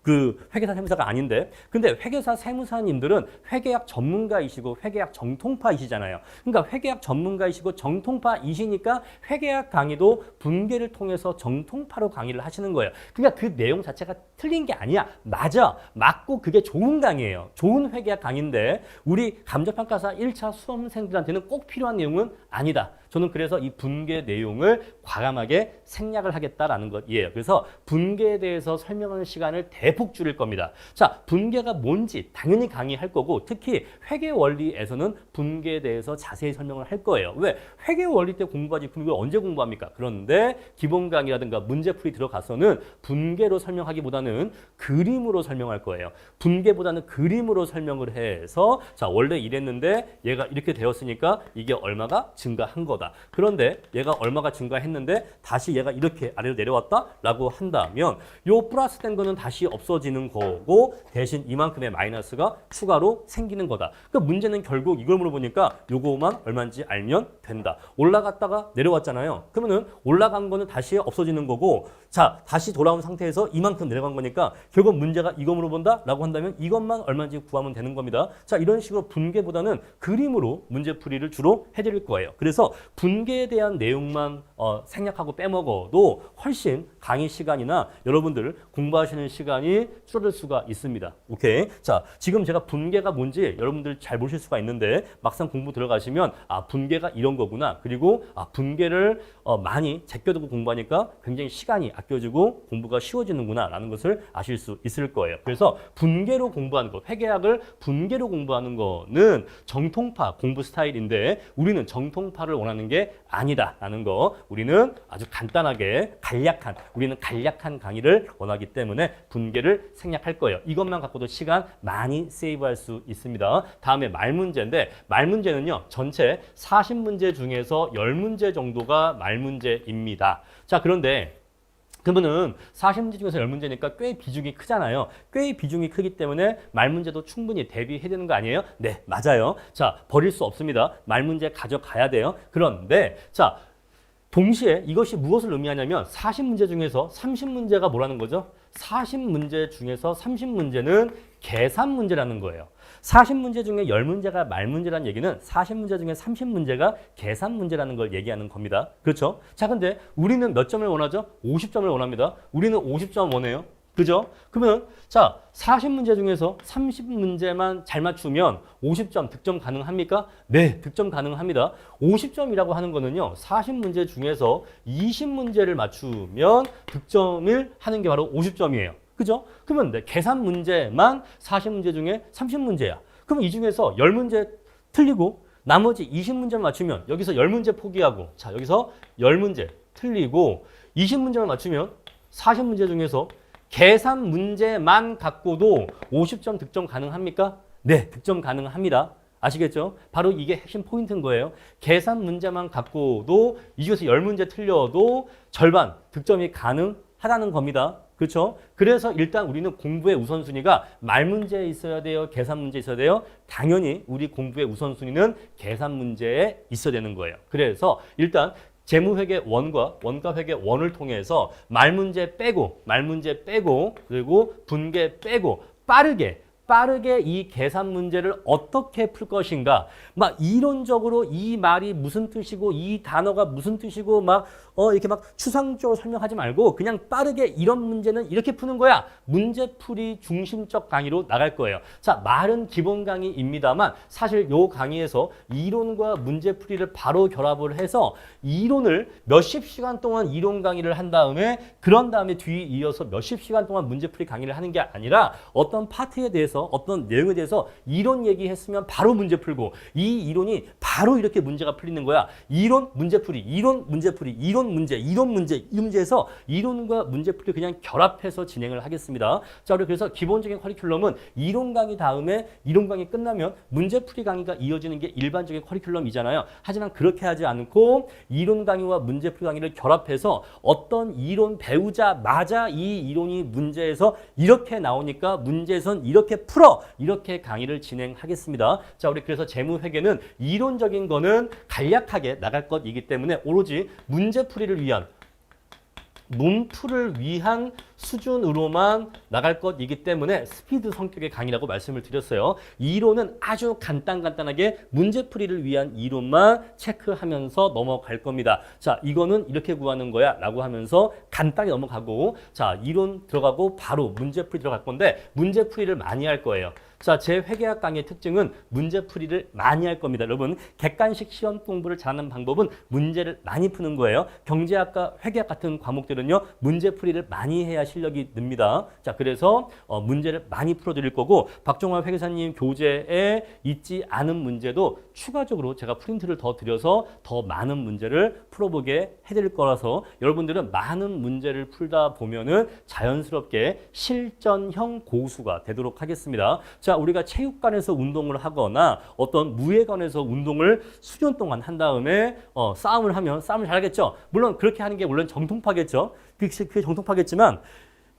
[SPEAKER 1] 그 회계사 세무사가 아닌데 근데 회계사 세무사님들은 회계학 전문가이시고 회계학 정통파이시잖아요. 그러니까 회계학 전문가이시고 정통파이시니까 회계학 강의도 분계를 통해서 정통파로 강의를 하시는 거예요. 그러니까 그 내용 자체가 틀린 게 아니야. 맞아. 맞고 그게 좋은 강의예요. 좋은 회계학 강의인데 우리 감정평가사 1차 수험생들한테는 꼭 필요한 내용은 아니다. 저는 그래서 이 분계 내용을 과감하게 생략을 하겠다라는 것이에요. 그래서 분계에 대해서 설명하는 시간을 대폭 줄일 겁니다. 자, 분계가 뭔지 당연히 강의할 거고 특히 회계 원리에서는 분계에 대해서 자세히 설명을 할 거예요. 왜? 회계 원리 때 공부하지 그럼 이걸 언제 공부합니까? 그런데 기본 강의라든가 문제풀이 들어가서는 분계로 설명하기보다는 그림으로 설명할 거예요. 분계보다는 그림으로 설명을 해서 자, 원래 이랬는데 얘가 이렇게 되었으니까 이게 얼마가 증가한 거다. 그런데 얘가 얼마가 증가했는데 다시 얘가 이렇게 아래로 내려왔다라고 한다면 요 플러스된 거는 다시 없어지는 거고 대신 이만큼의 마이너스가 추가로 생기는 거다. 그 문제는 결국 이걸 물어보니까 요거만 얼마인지 알면 된다. 올라갔다가 내려왔잖아요. 그러면은 올라간 거는 다시 없어지는 거고 자, 다시 돌아온 상태에서 이만큼 내려간 거니까 결국 문제가 이거 물어본다라고 한다면 이것만 얼마인지 구하면 되는 겁니다. 자, 이런 식으로 분계보다는 그림으로 문제풀이를 주로 해드릴 거예요. 그래서 분계에 대한 내용만 생략하고 빼먹어도 훨씬 강의 시간이나 여러분들 공부하시는 시간이 줄어들 수가 있습니다. 오케이. 자, 지금 제가 분계가 뭔지 여러분들 잘 모르실 수가 있는데 막상 공부 들어가시면 아, 분계가 이런 거구나. 그리고 아, 분계를 많이 제껴두고 공부하니까 굉장히 시간이 아껴지고 공부가 쉬워지는구나 라는 것을 아실 수 있을 거예요. 그래서 분계로 공부하는 것, 회계학을 분계로 공부하는 거는 정통파 공부 스타일인데 우리는 정통파를 원하는 게 아니다라는 거. 우리는 아주 간단하게 우리는 간략한 강의를 원하기 때문에 분계를 생략할 거예요. 이것만 갖고도 시간 많이 세이브할 수 있습니다. 다음에 말문제인데 말문제는요. 전체 40문제 중에서 10문제 정도가 말문제입니다. 자, 그런데 그러면은 40문제 중에서 10문제니까 꽤 비중이 크잖아요. 꽤 비중이 크기 때문에 말문제도 충분히 대비해야 되는 거 아니에요? 네, 맞아요. 자, 버릴 수 없습니다. 말문제 가져가야 돼요. 그런데 자, 동시에 이것이 무엇을 의미하냐면 40문제 중에서 30문제가 뭐라는 거죠? 40문제 중에서 30문제는 계산 문제라는 거예요. 40문제 중에 10문제가 말문제라는 얘기는 40문제 중에 30문제가 계산 문제라는 걸 얘기하는 겁니다. 그렇죠? 자, 근데 우리는 몇 점을 원하죠? 50점을 원합니다. 우리는 50점 원해요. 그죠? 그러면 자 40문제 중에서 30문제만 잘 맞추면 50점 득점 가능합니까? 네, 득점 가능합니다. 50점이라고 하는 거는요. 40문제 중에서 20문제를 맞추면 득점을 하는 게 바로 50점이에요. 그죠? 그러면 네, 계산 문제만 40문제 중에 30문제야. 그럼 이 중에서 10문제 틀리고 나머지 20문제 맞추면 여기서 10문제 포기하고 자 여기서 10문제 틀리고 20문제만 맞추면 40문제 중에서 계산 문제만 갖고도 50점 득점 가능합니까? 네, 득점 가능합니다. 아시겠죠? 바로 이게 핵심 포인트인 거예요. 계산 문제만 갖고도 이 중에서 10문제 틀려도 절반 득점이 가능하다는 겁니다. 그렇죠? 그래서 일단 우리는 공부의 우선순위가 말 문제에 있어야 돼요? 계산 문제에 있어야 돼요? 당연히 우리 공부의 우선순위는 계산 문제에 있어야 되는 거예요. 그래서 일단 재무회계 원과 원가회계 원을 통해서 말 문제 빼고 그리고 분계 빼고 빠르게 이 계산 문제를 어떻게 풀 것인가 막 이론적으로 이 말이 무슨 뜻이고 이 단어가 무슨 뜻이고 막 이렇게 막 추상적으로 설명하지 말고 그냥 빠르게 이런 문제는 이렇게 푸는 거야. 문제풀이 중심적 강의로 나갈 거예요. 자, 말은 기본 강의입니다만 사실 요 강의에서 이론과 문제풀이를 바로 결합을 해서 이론을 몇십 시간 동안 이론 강의를 한 다음에 그런 다음에 뒤에 이어서 몇십 시간 동안 문제풀이 강의를 하는 게 아니라 어떤 파트에 대해서 어떤 내용에 대해서 이론 얘기했으면 바로 문제 풀고 이 이론이 바로 이렇게 문제가 풀리는 거야. 이론 문제풀이 이론 문제풀이 이론 문제에서 이론과 문제풀이 그냥 결합해서 진행을 하겠습니다. 자, 우리 그래서 기본적인 커리큘럼은 이론 강의 다음에 이론 강의 끝나면 문제풀이 강의가 이어지는 게 일반적인 커리큘럼이잖아요. 하지만 그렇게 하지 않고 이론 강의와 문제풀이 강의를 결합해서 어떤 이론 배우자마자 이 이론이 문제에서 이렇게 나오니까 문제에선 이렇게 풀어 이렇게 강의를 진행하겠습니다. 자, 우리 그래서 재무회계는 이론적인 거는 간략하게 나갈 것이기 때문에 오로지 문제풀이를 위한 문풀을 위한 수준으로만 나갈 것이기 때문에 스피드 성격의 강의라고 말씀을 드렸어요. 이론은 아주 간단하게 문제풀이를 위한 이론만 체크하면서 넘어갈 겁니다. 자, 이거는 이렇게 구하는 거야 라고 하면서 간단히 넘어가고 자, 이론 들어가고 바로 문제풀이 들어갈 건데 문제풀이를 많이 할 거예요. 자, 제 회계학 강의의 특징은 문제풀이를 많이 할 겁니다. 여러분, 객관식 시험 공부를 잘하는 방법은 문제를 많이 푸는 거예요. 경제학과 회계학 같은 과목들은요, 문제풀이를 많이 해야 실력이 늡니다. 자, 그래서 문제를 많이 풀어드릴 거고 박종환 회계사님 교재에 있지 않은 문제도 추가적으로 제가 프린트를 더 드려서 더 많은 문제를 풀어보게 해드릴 거라서 여러분들은 많은 문제를 풀다 보면은 자연스럽게 실전형 고수가 되도록 하겠습니다. 자, 우리가 체육관에서 운동을 하거나 어떤 무예관에서 운동을 수년 동안 한 다음에 싸움을 하면 싸움을 잘하겠죠. 물론 그렇게 하는 게 물론 정통파겠죠. 그게 정통파겠지만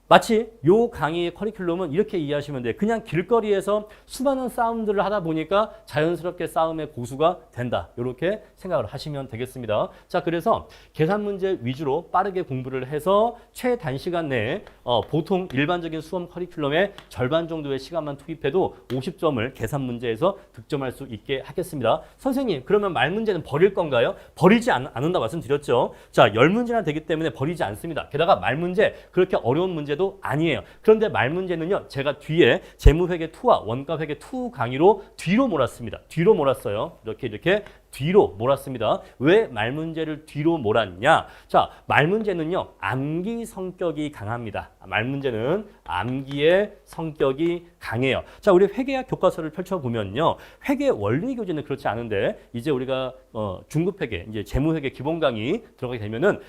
[SPEAKER 1] 마치 요 강의의 커리큘럼은 이렇게 이해하시면 돼요. 그냥 길거리에서 수많은 싸움들을 하다 보니까 자연스럽게 싸움의 고수가 된다. 이렇게 생각을 하시면 되겠습니다. 자, 그래서 계산 문제 위주로 빠르게 공부를 해서 최단시간 내에 보통 일반적인 수험 커리큘럼의 절반 정도의 시간만 투입해도 50점을 계산 문제에서 득점할 수 있게 하겠습니다. 선생님, 그러면 말 문제는 버릴 건가요? 버리지 않는다 말씀드렸죠. 자, 10문제나 되기 때문에 버리지 않습니다. 게다가 말 문제, 그렇게 어려운 문제도 아니에요. 그런데 말 문제는요, 제가 뒤에 재무회계 2와 원가회계 2 강의로 뒤로 몰았습니다. 뒤로 몰았어요. 이렇게 뒤로 몰았습니다. 왜 말 문제를 뒤로 몰았냐? 자, 말 문제는요, 암기 성격이 강합니다. 말 문제는 암기의 성격이 강해요. 자, 우리 회계학 교과서를 펼쳐보면요, 회계 원리 교재는 그렇지 않은데 이제 우리가 중급회계, 이제 재무회계 기본 강의 들어가게 되면은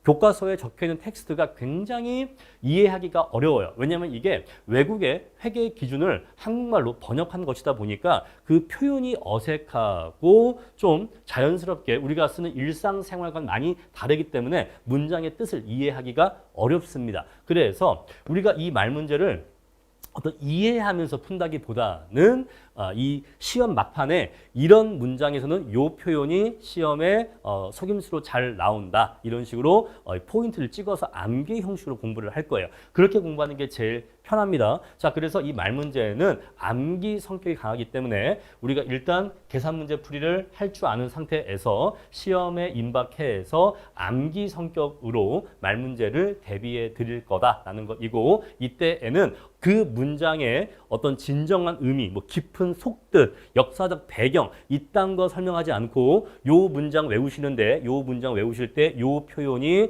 [SPEAKER 1] 교과서에 적혀있는 텍스트가 굉장히 이해하기가 어려워요. 왜냐하면 이게 외국의 회계 기준을 한국말로 번역한 것이다 보니까 그 표현이 어색하고 좀 자연스럽게 우리가 쓰는 일상생활과는 많이 다르기 때문에 문장의 뜻을 이해하기가 어렵습니다. 그래서 우리가 이 말 문제를 어떤 이해하면서 푼다기보다는 이 시험 막판에 이런 문장에서는 요 표현이 시험에 속임수로 잘 나온다. 이런 식으로 포인트를 찍어서 암기 형식으로 공부를 할 거예요. 그렇게 공부하는 게 제일 편합니다. 자, 그래서 이 말 문제는 암기 성격이 강하기 때문에 우리가 일단 계산 문제 풀이를 할 줄 아는 상태에서 시험에 임박해서 암기 성격으로 말 문제를 대비해 드릴 거다라는 것이고, 이때에는 그 문장의 어떤 진정한 의미, 뭐 깊은 속뜻, 역사적 배경 이딴 거 설명하지 않고 요 문장 외우시는데 요 문장 외우실 때 요 표현이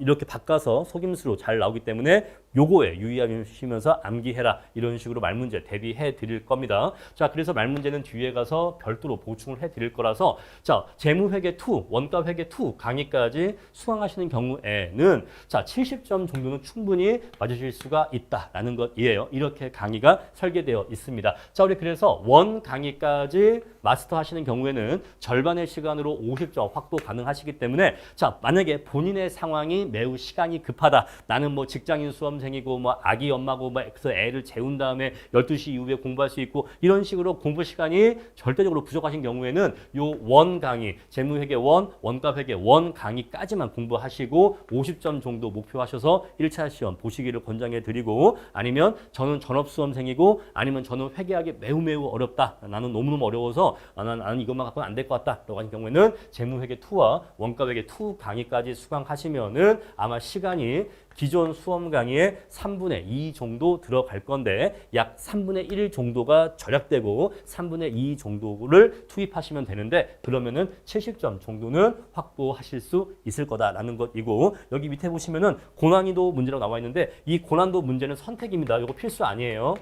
[SPEAKER 1] 이렇게 바꿔서 속임수로 잘 나오기 때문에 요거에 유의하시면서 암기해라. 이런 식으로 말 문제 대비해 드릴 겁니다. 자, 그래서 말 문제는 뒤에 가서 별도로 보충을 해 드릴 거라서, 자, 재무회계 2, 원가회계 2 강의까지 수강하시는 경우에는 자, 70점 정도는 충분히 맞으실 수가 있다라는 것이에요. 이렇게 강의가 설계되어 있습니다. 자, 우리 그래서 원 강의까지 마스터하시는 경우에는 절반의 시간으로 50점 확보 가능하시기 때문에, 자, 만약에 본인의 상황이 매우 시간이 급하다. 나는 뭐 직장인 수험생이고 뭐 아기 엄마고 뭐 그래서 애를 재운 다음에 12시 이후에 공부할 수 있고 이런 식으로 공부 시간이 절대적으로 부족하신 경우에는 요 원 강의, 재무회계 원, 원가회계 원 강의까지만 공부하시고 50점 정도 목표하셔서 1차 시험 보시기를 권장해 드리고, 아니면 저는 전업수험생이고 아니면 저는 회계하기 매우 어렵다. 나는 너무너무 어려워서 나는 이것만 갖고는 안 될 것 같다. 라고 하는 경우에는 재무회계 2와 원가회계 2 강의까지 수강하시면은 아마 시간이 기존 수험 강의의 3분의 2 정도 들어갈 건데 약 3분의 1 정도가 절약되고 3분의 2 정도를 투입하시면 되는데, 그러면은 70점 정도는 확보하실 수 있을 거다라는 것이고, 여기 밑에 보시면은 고난이도 문제라고 나와 있는데 이 고난도 문제는 선택입니다. 이거 필수 아니에요.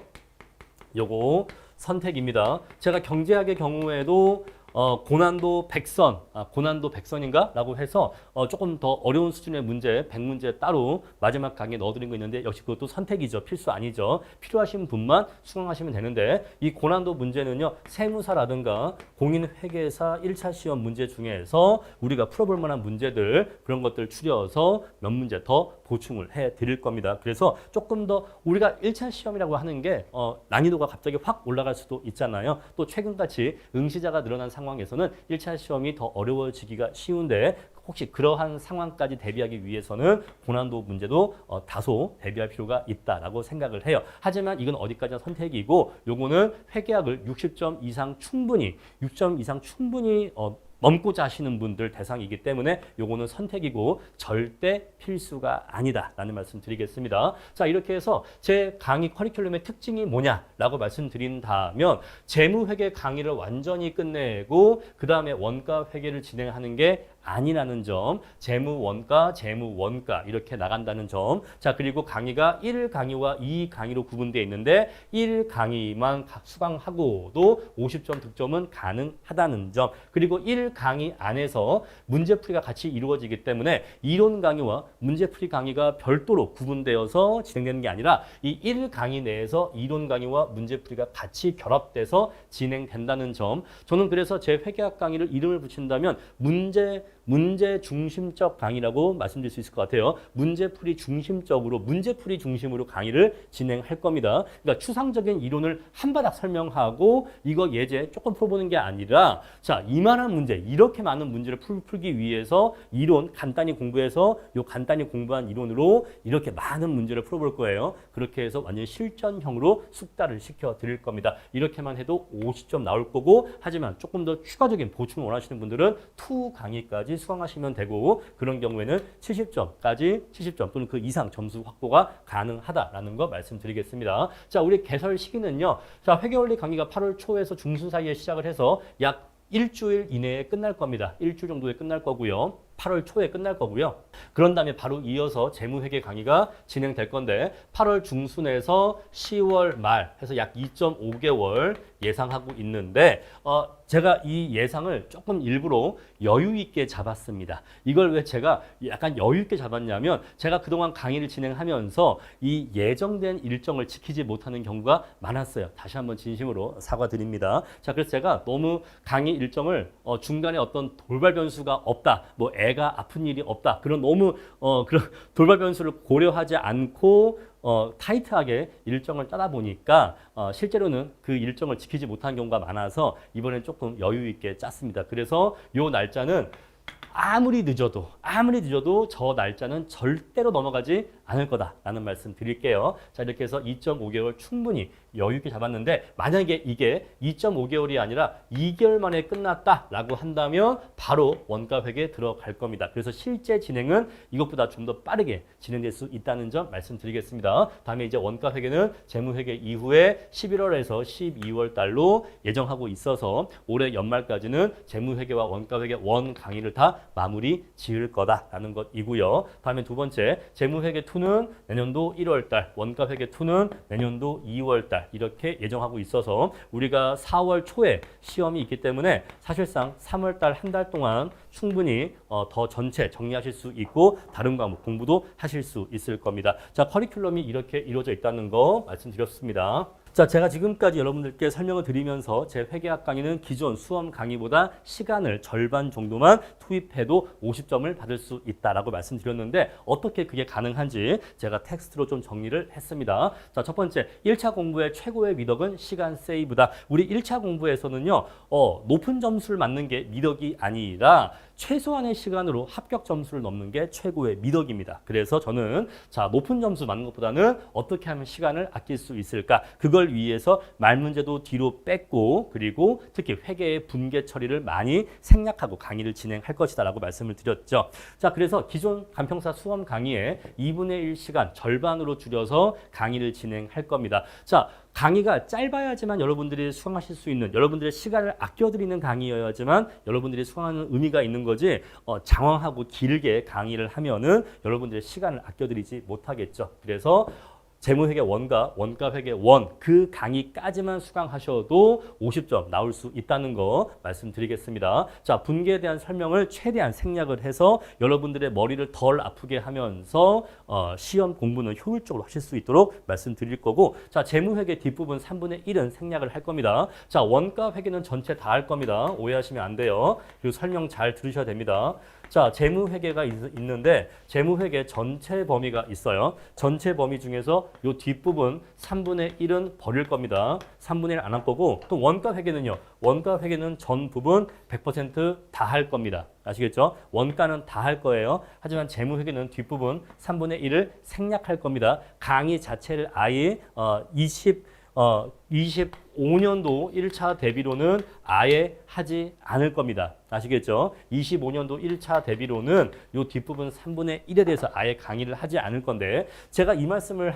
[SPEAKER 1] 요거 선택입니다. 제가 경제학의 경우에도 고난도 100선, 고난도 100선인가? 라고 해서 조금 더 어려운 수준의 문제, 100문제 따로 마지막 강의에 넣어드린 거 있는데, 역시 그것도 선택이죠. 필수 아니죠. 필요하신 분만 수강하시면 되는데, 이 고난도 문제는요, 세무사라든가 공인회계사 1차 시험 문제 중에서 우리가 풀어볼 만한 문제들, 그런 것들 추려서 몇 문제 더 보충을 해 드릴 겁니다. 그래서 조금 더 우리가 1차 시험이라고 하는 게 난이도가 갑자기 확 올라갈 수도 있잖아요. 또 최근같이 응시자가 늘어난 상황에서는 1차 시험이 더 어려워지기가 쉬운데, 혹시 그러한 상황까지 대비하기 위해서는 고난도 문제도 다소 대비할 필요가 있다라고 생각을 해요. 하지만 이건 어디까지나 선택이고, 요거는 회계학을 60점 이상 충분히 넘고자 하시는 분들 대상이기 때문에 요거는 선택이고 절대 필수가 아니다라는 말씀 드리겠습니다. 자, 이렇게 해서 제 강의 커리큘럼의 특징이 뭐냐라고 말씀드린다면, 재무회계 강의를 완전히 끝내고 그 다음에 원가 회계를 진행하는 게 아니라는 점, 재무원가 이렇게 나간다는 점. 자, 그리고 강의가 1강의와 2강의로 구분되어 있는데 1강의만 수강하고도 50점 득점은 가능하다는 점. 그리고 1강의 안에서 문제풀이가 같이 이루어지기 때문에 이론 강의와 문제풀이 강의가 별도로 구분되어서 진행되는 게 아니라 이 1강의 내에서 이론 강의와 문제풀이가 같이 결합돼서 진행된다는 점. 저는 그래서 제 회계학 강의를 이름을 붙인다면 문제 중심적 강의라고 말씀드릴 수 있을 것 같아요. 문제풀이 중심으로 강의를 진행할 겁니다. 그러니까 추상적인 이론을 한바닥 설명하고 이거 예제 조금 풀어보는 게 아니라, 자, 이만한 문제, 이렇게 많은 문제를 풀기 위해서 이론 간단히 공부해서 요 간단히 공부한 이론으로 이렇게 많은 문제를 풀어볼 거예요. 그렇게 해서 완전 실전형으로 숙달을 시켜 드릴 겁니다. 이렇게만 해도 50점 나올 거고, 하지만 조금 더 추가적인 보충을 원하시는 분들은 2 강의까지 수강하시면 되고, 그런 경우에는 70점 또는 그 이상 점수 확보가 가능하다라는 거 말씀드리겠습니다. 자, 우리 개설 시기는요. 자, 회계원리 강의가 8월 초에서 중순 사이에 시작을 해서 약 일주일 이내에 끝날 겁니다. 일주일 정도에 끝날 거고요. 8월 초에 끝날 거고요. 그런 다음에 바로 이어서 재무회계 강의가 진행될 건데 8월 중순에서 10월 말 해서 약 2.5개월 예상하고 있는데 제가 이 예상을 조금 일부러 여유 있게 잡았습니다. 이걸 왜 제가 약간 여유 있게 잡았냐면, 제가 그동안 강의를 진행하면서 이 예정된 일정을 지키지 못하는 경우가 많았어요. 다시 한번 진심으로 사과드립니다. 자, 그래서 제가 너무 강의 일정을 중간에 어떤 돌발 변수가 없다, 뭐 애가 아픈 일이 없다, 그런 너무 그런 돌발 변수를 고려하지 않고 타이트하게 일정을 짜다 보니까 실제로는 그 일정을 지키지 못한 경우가 많아서 이번엔 조금 여유 있게 짰습니다. 그래서 요 날짜는 아무리 늦어도 저 날짜는 절대로 넘어가지 않을 거다라는 말씀 드릴게요. 자, 이렇게 해서 2.5개월 충분히 여유 있게 잡았는데 만약에 이게 2.5개월이 아니라 2개월 만에 끝났다라고 한다면 바로 원가 회계 들어갈 겁니다. 그래서 실제 진행은 이것보다 좀 더 빠르게 진행될 수 있다는 점 말씀드리겠습니다. 다음에 이제 원가 회계는 재무회계 이후에 11월에서 12월 달로 예정하고 있어서 올해 연말까지는 재무회계와 원가 회계 원 강의를 다 마무리 지을 거다라는 것이고요. 다음에 두 번째 재무회계 2는 내년도 1월 달, 원가 회계 2는 내년도 2월 달 이렇게 예정하고 있어서 우리가 4월 초에 시험이 있기 때문에 사실상 3월 달 한 달 동안 충분히 더 전체 정리하실 수 있고 다른 과목 공부도 하실 수 있을 겁니다. 자, 커리큘럼이 이렇게 이루어져 있다는 거 말씀드렸습니다. 자, 제가 지금까지 여러분들께 설명을 드리면서 제 회계학 강의는 기존 수험 강의보다 시간을 절반 정도만 투입해도 50점을 받을 수 있다라고 말씀드렸는데 어떻게 그게 가능한지 제가 텍스트로 좀 정리를 했습니다. 자, 첫 번째, 1차 공부의 최고의 미덕은 시간 세이브다. 우리 1차 공부에서는요, 높은 점수를 맞는 게 미덕이 아니라 최소한의 시간으로 합격 점수를 넘는 게 최고의 미덕입니다. 그래서 저는 자, 높은 점수 맞는 것보다는 어떻게 하면 시간을 아낄 수 있을까? 그걸 위해서 말 문제도 뒤로 뺐고 그리고 특히 회계의 분계 처리를 많이 생략하고 강의를 진행할 것이다 라고 말씀을 드렸죠. 자, 그래서 기존 간평사 수험 강의의 2분의 1 시간 절반으로 줄여서 강의를 진행할 겁니다. 자, 강의가 짧아야지만 여러분들이 수강하실 수 있는 여러분들의 시간을 아껴드리는 강의여야지만 여러분들이 수강하는 의미가 있는 거지 장황하고 길게 강의를 하면은 여러분들의 시간을 아껴드리지 못하겠죠. 그래서 재무회계 원가, 원가회계 원 그 강의까지만 수강하셔도 50점 나올 수 있다는 거 말씀드리겠습니다. 자, 분계에 대한 설명을 최대한 생략을 해서 여러분들의 머리를 덜 아프게 하면서 시험 공부는 효율적으로 하실 수 있도록 말씀드릴 거고 자, 재무회계 뒷부분 3분의 1은 생략을 할 겁니다. 자, 원가회계는 전체 다 할 겁니다. 오해하시면 안 돼요. 그리고 설명 잘 들으셔야 됩니다. 자, 재무회계가 있는데 재무회계 전체 범위가 있어요. 전체 범위 중에서 이 뒷부분 3분의 1은 버릴 겁니다. 3분의 1 안 할 거고 또 원가회계는요. 원가회계는 전 부분 100% 다 할 겁니다. 아시겠죠? 원가는 다 할 거예요. 하지만 재무회계는 뒷부분 3분의 1을 생략할 겁니다. 강의 자체를 아예 25년도 1차 대비로는 아예 하지 않을 겁니다. 아시겠죠? 25년도 1차 대비로는 이 뒷부분 3분의 1에 대해서 아예 강의를 하지 않을 건데 제가 이 말씀을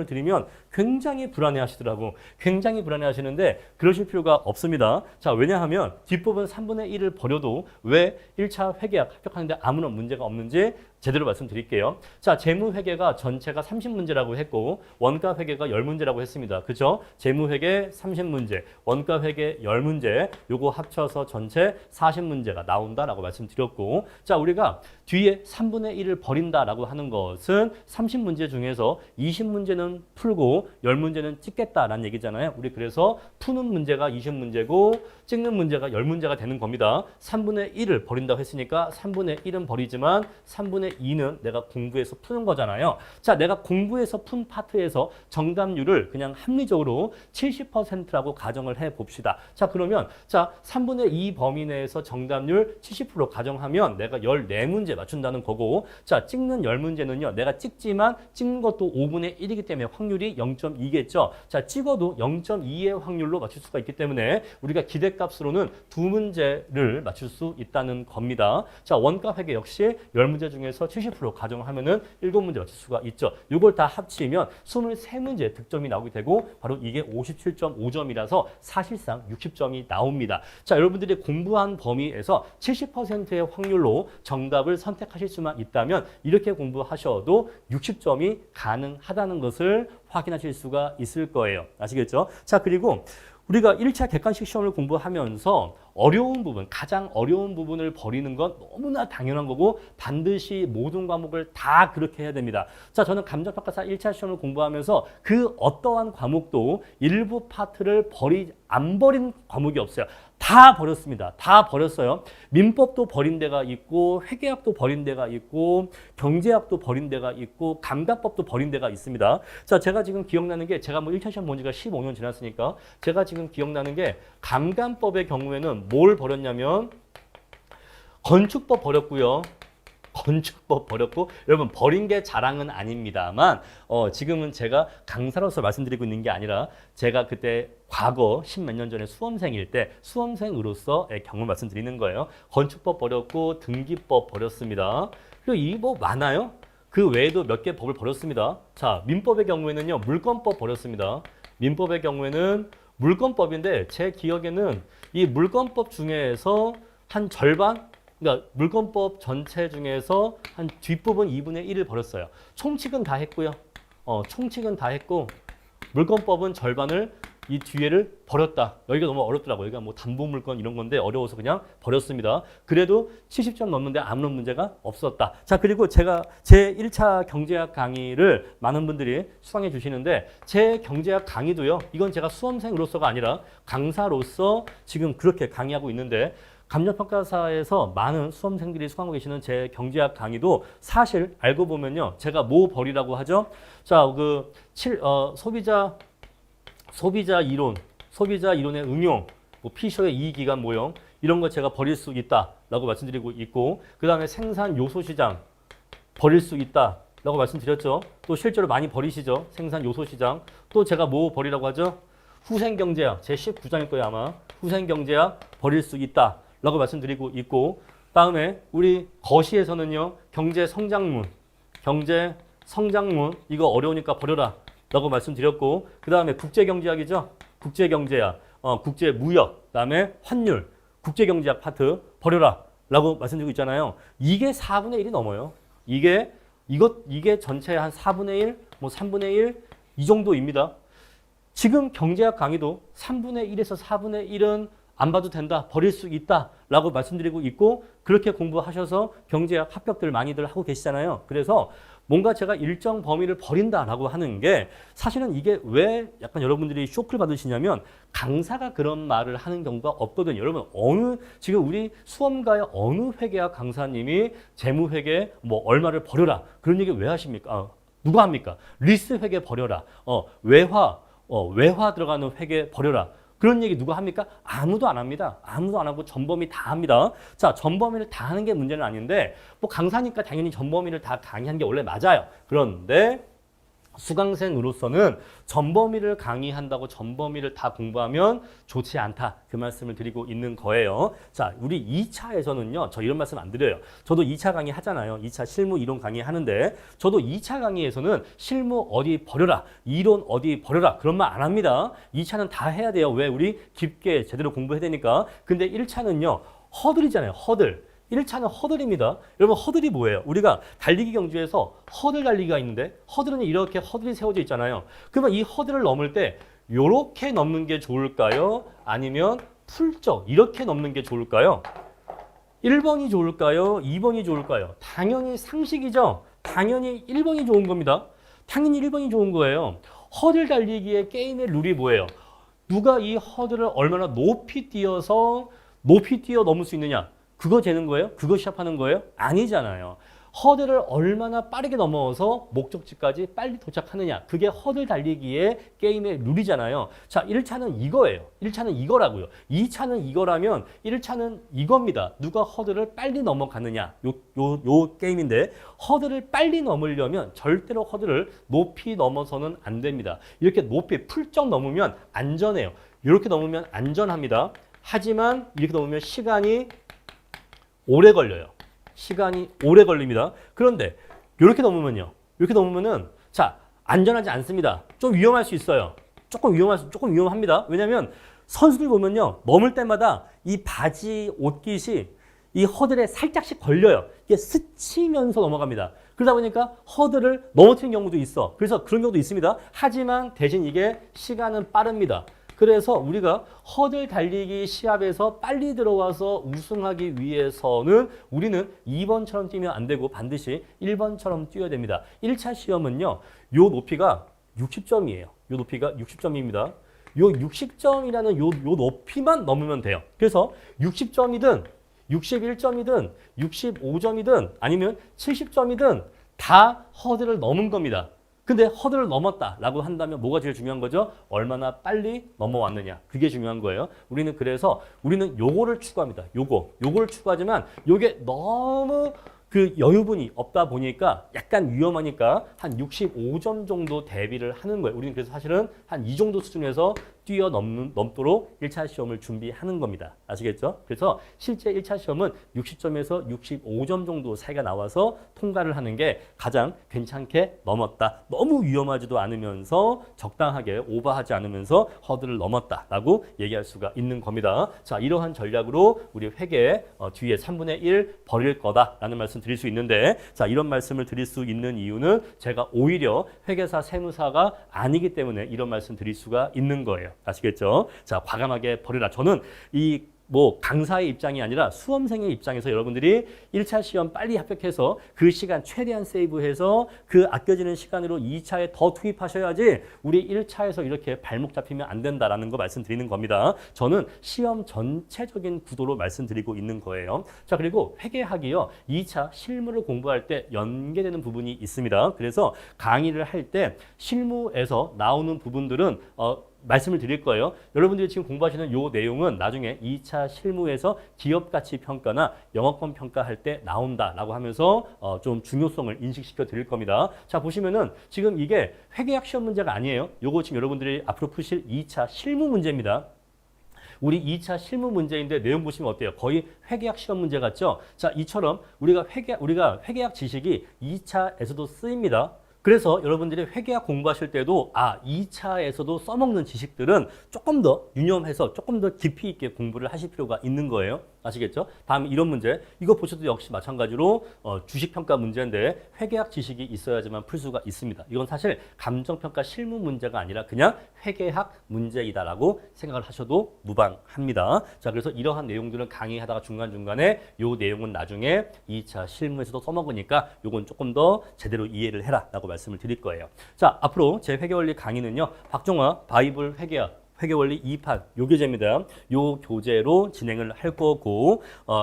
[SPEAKER 1] 드리면 굉장히 불안해 하시더라고. 굉장히 불안해 하시는데 그러실 필요가 없습니다. 자, 왜냐하면 뒷부분 3분의 1을 버려도 왜 1차 회계학 합격하는데 아무런 문제가 없는지 제대로 말씀드릴게요. 자, 재무회계가 전체가 30문제라고 했고 원가회계가 10문제라고 했습니다. 그죠? 재무회계 30문제, 원가회계 10문제, 요거 합쳐서 전체 40문제가 나온다라고 말씀드렸고 자, 우리가 뒤에 3분의 1을 버린다라고 하는 것은 30문제 중에서 20문제는 풀고 10문제는 찍겠다라는 얘기잖아요. 우리 그래서 푸는 문제가 20문제고 찍는 문제가 10문제가 되는 겁니다. 3분의 1을 버린다고 했으니까 3분의 1은 버리지만 3분의 2는 내가 공부해서 푸는 거잖아요. 자, 내가 공부해서 푼 파트에서 정답률을 그냥 합리적으로 70%라고 가정을 해 봅시다. 자, 그러면 자, 3분의 2 범위 내에서 정답률 70% 가정하면 내가 14문제 맞춘다는 거고 자, 찍는 10문제는요. 내가 찍지만 찍는 것도 5분의 1이기 때문에 확률이 0.2겠죠. 자, 찍어도 0.2의 확률로 맞출 수가 있기 때문에 우리가 기대값으로는 2문제를 맞출 수 있다는 겁니다. 자, 원가회계 역시 10문제 중에서 70% 가정하면은 7문제 맞출 수가 있죠. 이걸 다 합치면 23문제 득점이 나오게 되고 바로 이게 57.5점이라서 사실상 60점이 나옵니다. 자, 여러분들이 공부한 범위에서 70%의 확률로 정답을 선택하실 수만 있다면 이렇게 공부하셔도 60점이 가능하다는 것을 확인하실 수가 있을 거예요. 아시겠죠? 자, 그리고 우리가 1차 객관식 시험을 공부하면서 어려운 부분, 가장 어려운 부분을 버리는 건 너무나 당연한 거고 반드시 모든 과목을 다 그렇게 해야 됩니다. 자, 저는 감정평가사 1차 시험을 공부하면서 그 어떠한 과목도 일부 파트를 안 버린 과목이 없어요. 다 버렸습니다. 다 버렸어요. 민법도 버린 데가 있고 회계학도 버린 데가 있고 경제학도 버린 데가 있고 감가법도 버린 데가 있습니다. 자, 제가 지금 기억나는 게 제가 뭐 1차 시험 본 지가 15년 지났으니까 제가 지금 기억나는 게 감감법의 경우에는 뭘 버렸냐면 건축법 버렸고요. 건축법 버렸고 여러분 버린 게 자랑은 아닙니다만 지금은 제가 강사로서 말씀드리고 있는 게 아니라 제가 그때 과거 10몇 년 전에 수험생일 때 수험생으로서의 경험을 말씀드리는 거예요. 건축법 버렸고 등기법 버렸습니다. 그리고 이 뭐 많아요. 그 외에도 몇 개 법을 버렸습니다. 자, 민법의 경우에는요. 물권법 버렸습니다. 민법의 경우에는 물권법인데 제 기억에는 이 물권법 중에서 한 절반 그러니까 물권법 전체 중에서 한 뒷부분 2분의 1을 버렸어요. 총칙은 다 했고요. 총칙은 다 했고 물권법은 절반을 이 뒤에를 버렸다. 여기가 너무 어렵더라고요. 여기가 뭐 담보물권 이런 건데 어려워서 그냥 버렸습니다. 그래도 70점 넘는데 아무런 문제가 없었다. 자, 그리고 제가 제 1차 경제학 강의를 많은 분들이 수강해 주시는데 제 경제학 강의도요. 이건 제가 수험생으로서가 아니라 강사로서 지금 그렇게 강의하고 있는데 감정평가사에서 많은 수험생들이 수강하고 계시는 제 경제학 강의도 사실 알고 보면요. 제가 뭐 버리라고 하죠? 자, 소비자 이론의 응용, 뭐 피셔의 이익기간 모형 이런 거 제가 버릴 수 있다라고 말씀드리고 있고 그 다음에 생산 요소 시장 버릴 수 있다라고 말씀드렸죠. 또 실제로 많이 버리시죠. 생산 요소 시장. 또 제가 뭐 버리라고 하죠? 후생경제학 제 19장일 거예요 아마. 후생경제학 버릴 수 있다라고 말씀드리고 있고 다음에 우리 거시에서는요. 경제성장문 이거 어려우니까 버려라. 라고 말씀드렸고 그 다음에 국제경제학이죠. 국제경제학, 국제무역, 그 다음에 환율, 국제경제학 파트 버려라 라고 말씀드리고 있잖아요. 이게 4분의 1이 넘어요. 이게 전체 한 4분의 1, 뭐 3분의 1 이 정도입니다. 지금 경제학 강의도 3분의 1에서 4분의 1은 안 봐도 된다, 버릴 수 있다 라고 말씀드리고 있고 그렇게 공부하셔서 경제학 합격들 많이들 하고 계시잖아요. 그래서 뭔가 제가 일정 범위를 버린다라고 하는 게 사실은 이게 왜 약간 여러분들이 쇼크를 받으시냐면 강사가 그런 말을 하는 경우가 없거든요. 여러분 지금 우리 수험가의 어느 회계학 강사님이 재무회계 뭐 얼마를 버려라 그런 얘기 왜 하십니까? 누가 합니까? 리스 회계 버려라. 외화 들어가는 회계 버려라. 그런 얘기 누가 합니까? 아무도 안 합니다. 아무도 안 하고 전범위 다 합니다. 자, 전범위를 다 하는 게 문제는 아닌데 뭐 강사니까 당연히 전범위를 다 강의하는 게 원래 맞아요. 그런데 수강생으로서는 전범위를 강의한다고 전범위를 다 공부하면 좋지 않다. 그 말씀을 드리고 있는 거예요. 자, 우리 2차에서는요. 저 이런 말씀 안 드려요. 저도 2차 강의 하잖아요. 2차 실무 이론 강의 하는데 저도 2차 강의에서는 실무 어디 버려라. 이론 어디 버려라. 그런 말 안 합니다. 2차는 다 해야 돼요. 왜? 우리 깊게 제대로 공부해야 되니까. 근데 1차는요. 허들이잖아요. 허들. 1차는 허들입니다. 여러분 허들이 뭐예요? 우리가 달리기 경주에서 허들 달리기가 있는데 허들은 이렇게 허들이 세워져 있잖아요. 그러면 이 허들을 넘을 때 이렇게 넘는 게 좋을까요? 아니면 풀쩍 이렇게 넘는 게 좋을까요? 1번이 좋을까요? 2번이 좋을까요? 당연히 상식이죠. 당연히 1번이 좋은 겁니다. 당연히 1번이 좋은 거예요. 허들 달리기의 게임의 룰이 뭐예요? 누가 이 허들을 얼마나 높이 뛰어 넘을 수 있느냐? 그거 재는 거예요? 그거 시합하는 거예요? 아니잖아요. 허들을 얼마나 빠르게 넘어서 목적지까지 빨리 도착하느냐. 그게 허들 달리기의 게임의 룰이잖아요. 자, 1차는 이거예요. 1차는 이거라고요. 2차는 이거라면 1차는 이겁니다. 누가 허들을 빨리 넘어가느냐. 요 게임인데 허들을 빨리 넘으려면 절대로 허들을 높이 넘어서는 안 됩니다. 이렇게 높이 풀쩍 넘으면 안전해요. 이렇게 넘으면 안전합니다. 하지만 이렇게 넘으면 시간이 오래 걸려요. 시간이 오래 걸립니다. 그런데 이렇게 넘으면요. 이렇게 넘으면은 자, 안전하지 않습니다. 좀 위험할 수 있어요. 조금 위험합니다. 왜냐면 선수들 보면요. 넘을 때마다 이 바지 옷깃이 이 허들에 살짝씩 걸려요. 이게 스치면서 넘어갑니다. 그러다 보니까 허들을 넘어뜨리는 경우도 있어. 그래서 그런 경우도 있습니다. 하지만 대신 이게 시간은 빠릅니다. 그래서 우리가 허들 달리기 시합에서 빨리 들어와서 우승하기 위해서는 우리는 2번처럼 뛰면 안 되고 반드시 1번처럼 뛰어야 됩니다. 1차 시험은요. 요 높이가 60점이에요. 요 높이가 60점입니다. 요 60점이라는 요 높이만 넘으면 돼요. 그래서 60점이든 61점이든 65점이든 아니면 70점이든 다 허들을 넘은 겁니다. 근데 허들을 넘었다라고 한다면 뭐가 제일 중요한 거죠? 얼마나 빨리 넘어왔느냐. 그게 중요한 거예요. 우리는 요거를 추구합니다. 요거를 추구하지만 요게 너무 그 여유분이 없다 보니까 약간 위험하니까 한 65점 정도 대비를 하는 거예요. 우리는 그래서 사실은 한 이 정도 수준에서 넘도록 1차 시험을 준비하는 겁니다. 아시겠죠? 그래서 실제 1차 시험은 60점에서 65점 정도 사이가 나와서 통과를 하는 게 가장 괜찮게 넘었다. 너무 위험하지도 않으면서 적당하게 오버하지 않으면서 허들을 넘었다라고 얘기할 수가 있는 겁니다. 자, 이러한 전략으로 우리 회계 뒤에 3분의 1 버릴 거다라는 말씀 드릴 수 있는데, 자, 이런 말씀을 드릴 수 있는 이유는 제가 오히려 회계사 세무사가 아니기 때문에 이런 말씀 드릴 수가 있는 거예요. 아시겠죠? 자, 과감하게 버려라. 저는 강사의 입장이 아니라 수험생의 입장에서 여러분들이 1차 시험 빨리 합격해서 그 시간 최대한 세이브해서 그 아껴지는 시간으로 2차에 더 투입하셔야지 우리 1차에서 이렇게 발목 잡히면 안 된다라는 거 말씀드리는 겁니다. 저는 시험 전체적인 구도로 말씀드리고 있는 거예요. 자, 그리고 회계학이요. 2차 실무를 공부할 때 연계되는 부분이 있습니다. 그래서 강의를 할 때 실무에서 나오는 부분들은 말씀을 드릴 거예요. 여러분들이 지금 공부하시는 요 내용은 나중에 2차 실무에서 기업가치 평가나 영업권 평가할 때 나온다라고 하면서 좀 중요성을 인식시켜 드릴 겁니다. 자, 보시면은 지금 이게 회계학 시험 문제가 아니에요. 요거 지금 여러분들이 앞으로 푸실 2차 실무 문제입니다. 우리 2차 실무 문제인데 내용 보시면 어때요? 거의 회계학 시험 문제 같죠? 자, 이처럼 우리가 회계학 지식이 2차에서도 쓰입니다. 그래서 여러분들이 회계학 공부하실 때도 2차에서도 써먹는 지식들은 조금 더 유념해서 조금 더 깊이 있게 공부를 하실 필요가 있는 거예요. 아시겠죠? 다음에 이런 문제, 이거 보셔도 역시 마찬가지로 주식평가 문제인데 회계학 지식이 있어야지만 풀 수가 있습니다. 이건 사실 감정평가 실무 문제가 아니라 그냥 회계학 문제이다라고 생각을 하셔도 무방합니다. 자, 그래서 이러한 내용들은 강의하다가 중간중간에 요 내용은 나중에 2차 실무에서도 써먹으니까 요건 조금 더 제대로 이해를 해라 라고 말씀을 드릴 거예요. 자, 앞으로 제 회계원리 강의는요. 박종화 바이블 회계원리 2판 요 교재입니다. 요 교재로 진행을 할 거고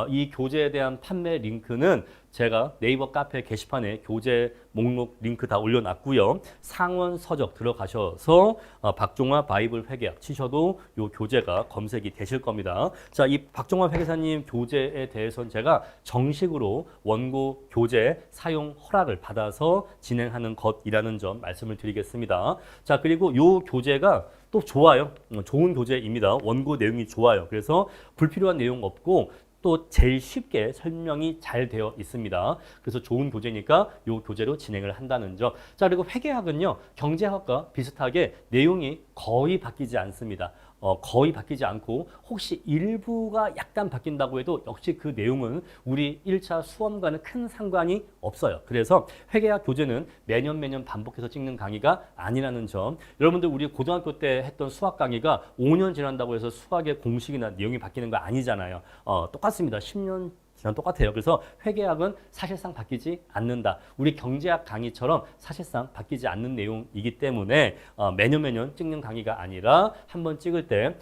[SPEAKER 1] 이 교재에 대한 판매 링크는 제가 네이버 카페 게시판에 교재 목록 링크 다 올려놨고요. 상원 서적 들어가셔서 박종화 바이블 회계학 치셔도 요 교재가 검색이 되실 겁니다. 자, 이 박종화 회계사님 교재에 대해서는 제가 정식으로 원고 교재 사용 허락을 받아서 진행하는 것이라는 점 말씀을 드리겠습니다. 자, 그리고 요 교재가 또 좋아요. 좋은 교재입니다. 원고 내용이 좋아요. 그래서 불필요한 내용 없고 또 제일 쉽게 설명이 잘 되어 있습니다. 그래서 좋은 교재니까 이 교재로 진행을 한다는 점. 자, 그리고 회계학은요. 경제학과 비슷하게 내용이 거의 바뀌지 않습니다. 거의 바뀌지 않고 혹시 일부가 약간 바뀐다고 해도 역시 그 내용은 우리 1차 수험과는 큰 상관이 없어요. 그래서 회계학 교재는 매년 반복해서 찍는 강의가 아니라는 점. 여러분들 우리 고등학교 때 했던 수학 강의가 5년 지난다고 해서 수학의 공식이나 내용이 바뀌는 거 아니잖아요. 똑같습니다. 10년 지난 똑같아요. 그래서 회계학은 사실상 바뀌지 않는다. 우리 경제학 강의처럼 사실상 바뀌지 않는 내용이기 때문에 매년 찍는 강의가 아니라 한번 찍을 때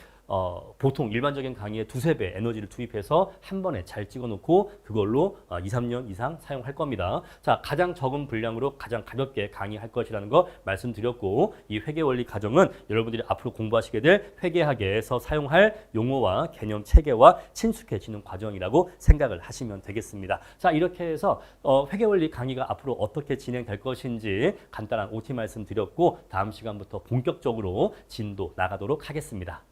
[SPEAKER 1] 보통 일반적인 강의의 2~3배 에너지를 투입해서 한 번에 잘 찍어놓고 그걸로 2~3년 이상 사용할 겁니다. 자, 가장 적은 분량으로 가장 가볍게 강의할 것이라는 거 말씀드렸고 이 회계원리 과정은 여러분들이 앞으로 공부하시게 될 회계학에서 사용할 용어와 개념 체계와 친숙해지는 과정이라고 생각을 하시면 되겠습니다. 자, 이렇게 해서 회계원리 강의가 앞으로 어떻게 진행될 것인지 간단한 OT 말씀드렸고 다음 시간부터 본격적으로 진도 나가도록 하겠습니다.